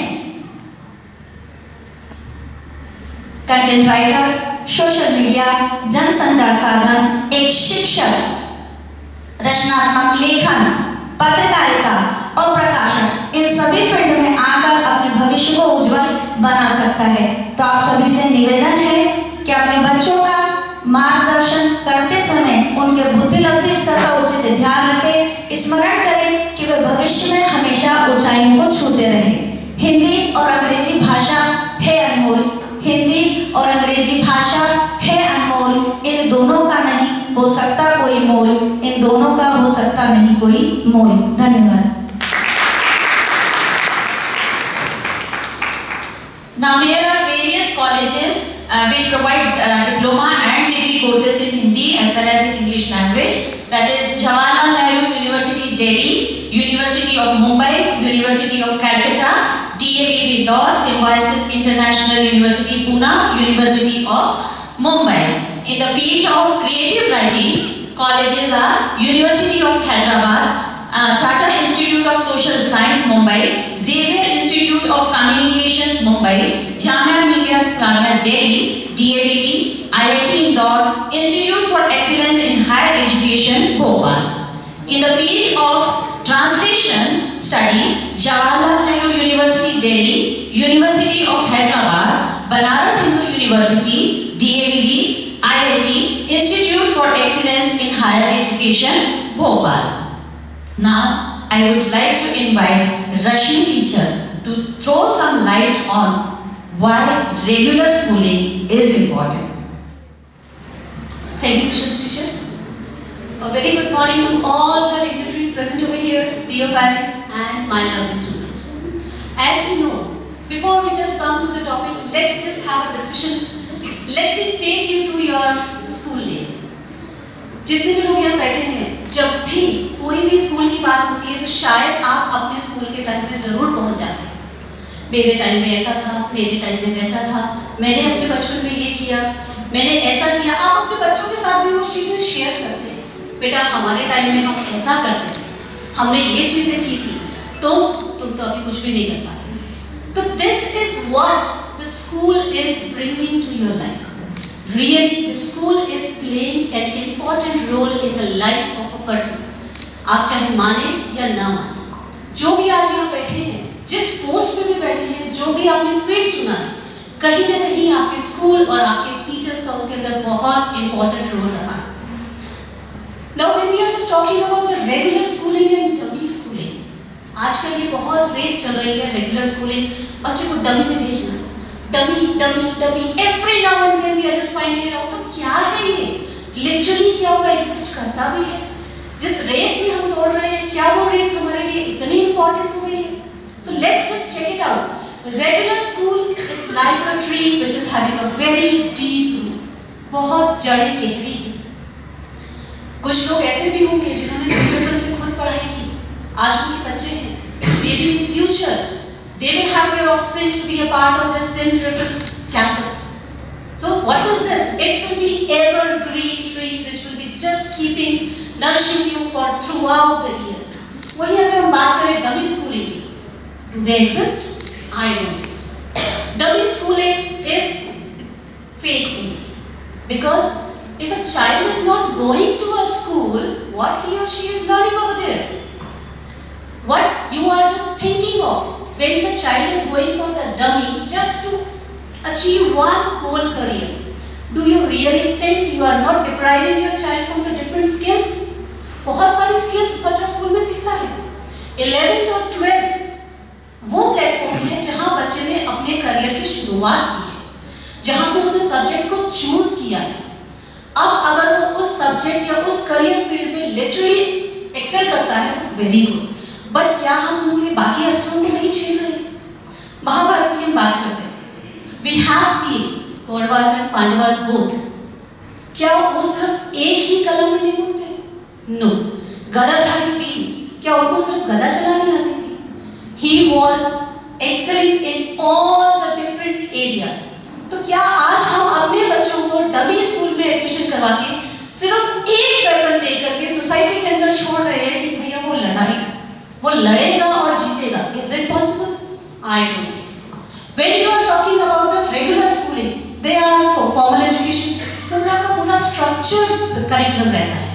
कंटेंट राइटर, सोशल मीडिया, जनसंचार साधन, एक शिक्षक, रचनात्मक लेखन, पत्रकारिता और प्रकाशन, इन सभी फील्ड में आकर अपने भविष्य को उज्जवल बना सकता है. तो आप सभी से निवेदन है कि अपने बच्चों का मार्गदर्शन करते समय उनके बुद्धिलब्धि स्तर का उचित ध्यान रखें. स्मरण करें कि वे भविष्य में हमेशा ऊंचाइयों को छूते रहे. हिंदी और अंग्रेजी भाषा है अनमोल. हिंदी और अंग्रेजी भाषा है अनमोल. इन दोनों का नहीं हो सकता कोई मोल. इन दोनों का हो सकता नहीं कोई मोल. धन्यवाद. Now there are various colleges which provide diploma and degree courses in Hindi as well as in English language. That is Jawaharlal Nehru University, Delhi, University of Mumbai, University of Calcutta, DAV Indore, Symbiosis International University, Pune, University of Mumbai. In the field of creative writing, colleges are University of Hyderabad, Tata Institute of Social Science, Mumbai, Xavier Institute of Communications, Mumbai, Jamia Millia Islamia, Delhi, DAVP, IIT Indore, Institute for Excellence in Higher Education, Bhopal. In the field of translation studies, Jawaharlal Nehru University, Delhi, University of Hyderabad, Banaras Hindu University, DAVP, IIT, Institute for Excellence in Higher Education, Bhopal. Now, I would like to invite Rashmi teacher to throw some light on why regular schooling is important. Thank you, Precious teacher. A very good morning to all the dignitaries present over here, dear parents and my lovely students. As you know, before we just come to the topic, let's just have a discussion. Let me take you to your school days. जितने भी लोग यहाँ बैठे हैं, जब भी कोई भी स्कूल की बात होती है तो शायद आप अपने स्कूल के टाइम में जरूर पहुँच जाते हैं. मेरे टाइम में ऐसा था, मेरे टाइम में वैसा था, मैंने अपने बचपन में ये किया, मैंने ऐसा किया. आप अपने बच्चों के साथ भी वो चीज़ें शेयर करते हैं. बेटा हमारे टाइम में हम ऐसा करते थे, हमने ये चीज़ें की थी, तुम तो अभी कुछ भी नहीं कर पाते. तो this is what the school is bringing to your life. Really, the school is playing an important role in the life of a person. आप चाहे माने या ना माने, जो भी आज यहाँ बैठे हैं, जिस पोस्ट में भी बैठे हैं, जो भी आपने फील्ड चुना है, कहीं ना कहीं आपके स्कूल और आपके टीचर्स का उसके अंदर बहुत इंपॉर्टेंट रोल रहा है। Now when we are just talking about the regular schooling and dummy schooling, आजकल ये बहुत रेस चल रही है रेगुलर स्कूलिंग, बच्चे को डमी में भेजना, dummy dummy dummy, every now and then we are just finding it out। तो क्या है ये? लिटरली क्या वो एग्जिस्ट करता भी है? जिस रेस में हम दौड़ रहे हैं, क्या वो रेस हमारे लिए इतनी इंपॉर्टेंट हो गई है? So let's just check it out. Regular school is like a tree which is having a very deep root. बहुत जड़ें गहरी हैं। कुछ लोग ऐसे भी होंगे जिन्होंने सेंट्रल से खुद पढ़ाई की, आज उनके बच्चे हैं, maybe in future they will have their offspring to be a part of the St. River's campus. So what is this? It will be evergreen tree which will be just keeping nourishing you for throughout the years. वही अगर हम बात करें dummy schooling की, do they exist? I don't think so. Dummy schooling is fake only, because if a child is not going to a school, what he or she is learning over there? What you are just thinking of when the child is going for the dummy just to achieve one whole career. Do you really think you are not depriving your child from the different skills? बहुत सारी skills बच्चा school में सीखता है। 11th और 12th वो platform है जहाँ बच्चे ने अपने करियर की शुरुआत की है, जहाँ पे उसने सब्जेक्ट को चूज किया है। अब अगर वो उस सब्जेक्ट या उस करियर फील्ड में लिटरली एक्सेल करता है तो वेरी गुड, बट क्या हम उनके बाकी अस्त्रों को नहीं छीन रहे? महाभारत की हम बात करते हैं, we have seen Kauravas and Pandavas both, क्या वो सिर्फ एक ही कलम में निपुण थे? नो। गदाधारी भीम, क्या उनको सिर्फ गदा चलानी आती थी? He was excelling in all the different areas. तो क्या आज हम अपने बच्चों को डमी स्कूल में एडमिशन करवा के सिर्फ एक वेपन देकर के सोसाइटी के अंदर छोड़ रहे हैं कि भैया वो लड़ाई, वो लड़ेगा और जीतेगा? Is it possible? I don't think so. When you are talking about the regular schooling, they are for formal education, पूरा का पूरा structured curriculum रहता है।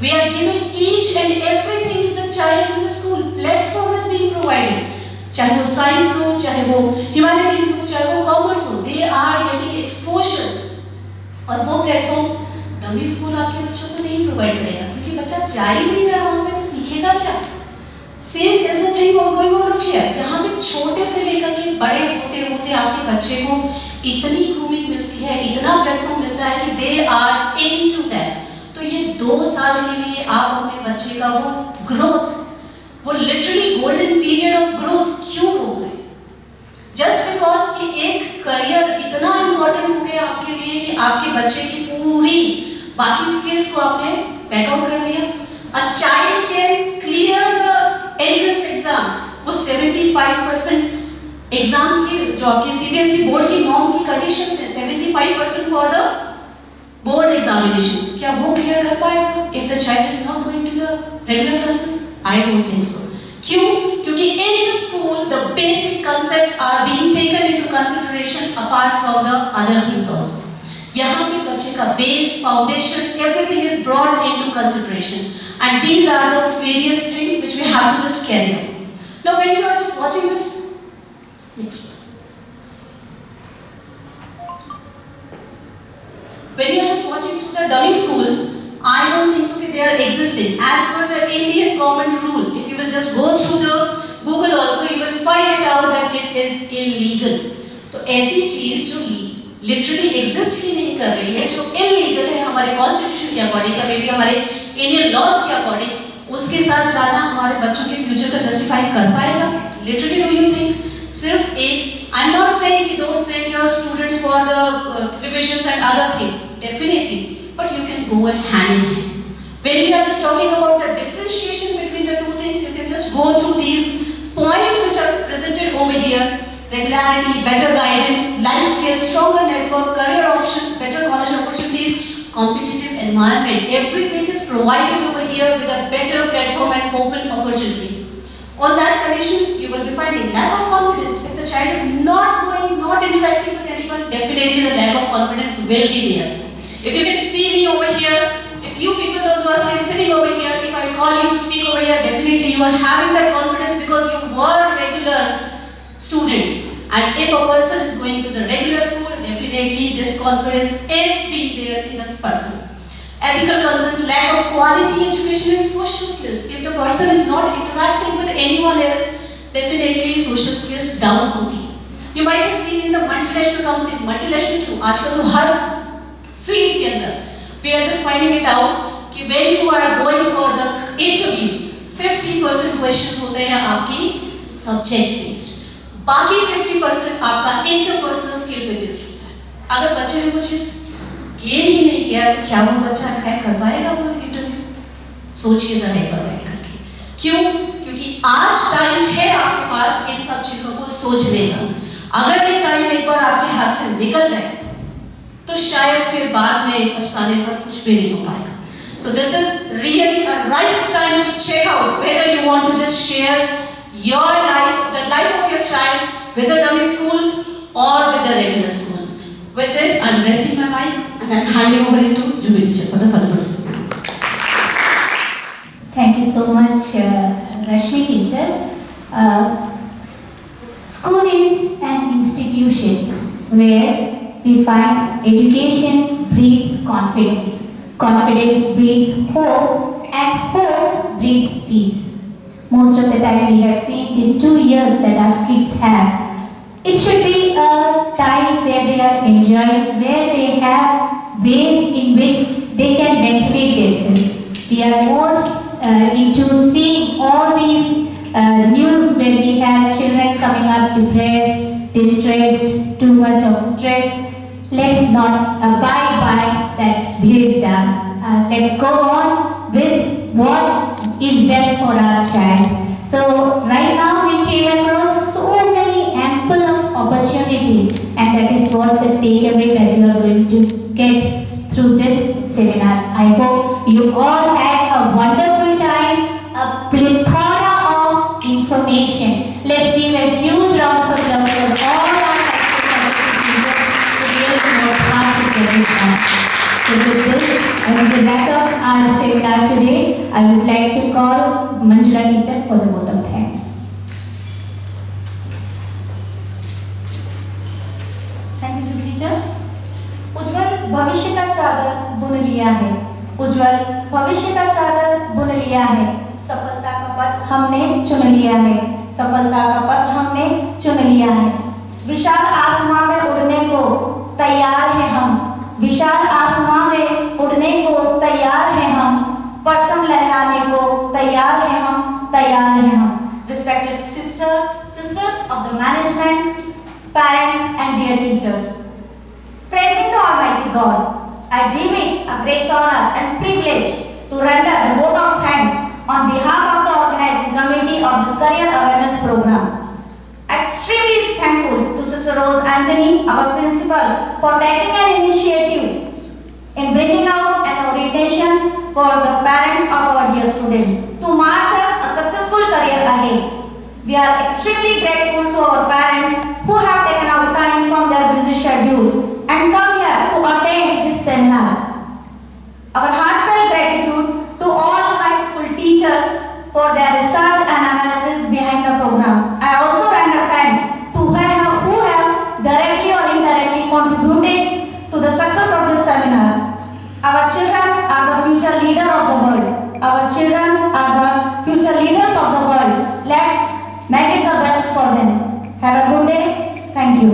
We are giving each and everything to the child in the school. Platform is being provided. चाहे वो science हो, चाहे वो ह्यूमैनिटीज हो, चाहे वो कॉमर्स हो, they are getting exposures. और वो प्लेटफॉर्म डमी स्कूल आपके बच्चों को नहीं प्रोवाइड करेगा, क्योंकि बच्चा जा ही नहीं रहा वहाँ पे, तो सीखेगा क्या? Same is the thing going on here. यहाँ पे छोटे से लेकर के बड़े होते होते आपके बच्चे को इतनी ग्रूमिंग मिलती है, इतना प्लेटफॉर्म मिलता है कि they are into that. तो ये 2 साल के लिए आप अपने बच्चे का वो ग्रोथ, वो literally golden period of growth क्यों रोक रहे हैं? जस्ट बिकॉज कि एक करियर इतना इंपॉर्टेंट हो गया आपके लिए कि आपके बच्चे की पूरी बाकी स्किल्स को आपने बैकआउट कर दिया। A child can clear the entrance exams, वो 75% एग्जाम्स की जो आपकी CBSE बोर्ड की नॉर्म्स की कंडीशंस है, 75% फॉर द बोर्ड एग्जामिनेशंस, क्या वो क्लियर कर पाएगा if the child is not going to the regular classes? I don't think so. क्यों? क्योंकि in the school the basic concepts are being taken into consideration apart from the other things also. यहाँ पे बच्चे का base, foundation, everything is brought into consideration, and these are the various things which we have to just carry out. Now when you are just watching this, next. When you are just watching through the dummy schools, I don't think so that they are existing. As per the Indian government rule, if you will just go through the Google also, you will find it out that it is illegal. तो ऐसी चीज जो literally exist ही नहीं कर रही है, जो illegal है हमारे constitution के according, या maybe हमारे Indian laws के according, उसके साथ जाना हमारे बच्चों के future को justify कर पाएगा? Literally, do you think सिर्फ एक, I'm not saying you don't send your students for the revisions and other things, definitely, but you can go hand in hand. When we are just talking about the differentiation between the two things, you can just go through these points which are presented over here: regularity, better guidance, life skills, stronger network, career options, better college opportunities, competitive environment. Everything is provided over here with a better platform and open opportunities. On that conditions, you will be finding lack of confidence. If the child is not going, not interacting with anyone, definitely the lack of confidence will be there. If you can see me over here, if you people, those who are still sitting over here, if I call you to speak over here, definitely you are having that confidence because you were regular students. And if a person is going to the regular school, definitely this confidence is being there in the person. Ethical concerns, lack of quality education and social skills. If the person is not interacting with anyone else, definitely social skills down hoti. You might have seen in the multinational companies, multinational क्यों? आजकल तो हर field के अंदर, we are just finding it out कि when you are going for the interviews, 50% questions होते हैं आपकी subject based. बाकी 50% आपका interpersonal skill पे based होता है. अगर बच्चे ने कुछ गेन ही नहीं किया तो क्या वो बच्चा क्रैक कर पाएगा वो इंटरव्यू? सोचिए जरा एक बार बैठ करके. क्यों? क्योंकि आज टाइम है आपके पास इन सब चीजों को सोचने का. अगर ये टाइम एक बार आपके हाथ से निकल जाए तो शायद फिर बाद में पछताने पर कुछ भी नहीं हो पाएगा. So this is really a right time to check out whether you want to just share your life, the life of your child with the dummy schools or with the regular schools. With this, I'm resting my mic and I'm handing over it to Jubilee teacher for the further proceeding. Thank you so much, Rashmi teacher. School is an institution where we find education breeds confidence. Confidence breeds hope, and hope breeds peace. Most of the time we have seen these 2 years that our kids have. It should be a time where they are enjoying, where they have ways in which they can ventilate themselves. We are more into seeing all these news when we have children coming up depressed, distressed, too much of stress. Let's not abide by that bhid jam. Let's go on with what is best for our child. So right now we came across so many ample of opportunities, and that is what the takeaway that you are going to get through this seminar. I hope you all had a wonderful time, a plethora of information. Let's give a huge round of applause for all our So with this, as we wrap up our seminar today, I would like to call Manjula teacher for the vote of thanks. Thank you, Jubilee teacher. उज्जवल भविष्य का चादर बुन लिया है. उज्जवल भविष्य का चादर बुन लिया है. सफलता का पथ हमने चुन लिया है. सफलता का पथ हमने चुन लिया है. विशाल आसमां में उड़ने को तैयार हैं हम. विशाल आसमां में उड़ने को तैयार हैं हम. परचम लहराने को तैयार हैं हम. तैयार हैं हम. Respected sisters of the management, parents and dear teachers. Praising the Almighty God, I deem it a great honor and privilege to render the vote of thanks on behalf of the organizing committee of this career awareness program. Extremely thankful to Sister Rose Anthony, our principal, for taking an initiative in bringing out an orientation for the parents of our dear students to march us a successful career ahead. We are extremely grateful to our parents who have taken out time from their busy schedule and come here to attend this seminar. Our heartfelt gratitude to all high school teachers for their research and analysis behind the program. I also render thanks to who have directly or indirectly contributed to the success of this seminar. Our children are the future leaders of the world. Our children are the future leaders of the world. Let's make it the best for them. Have a good day. Thank you.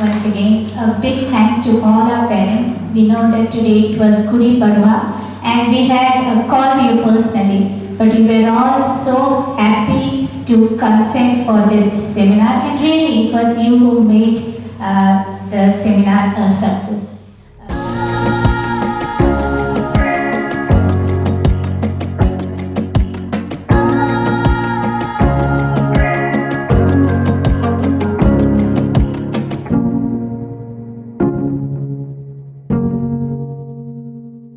Once again, a big thanks to all our parents. We know that today it was Gudi Padwa and we had called you personally, but you were all so happy to consent for this seminar, and really it was you who made the seminar a success.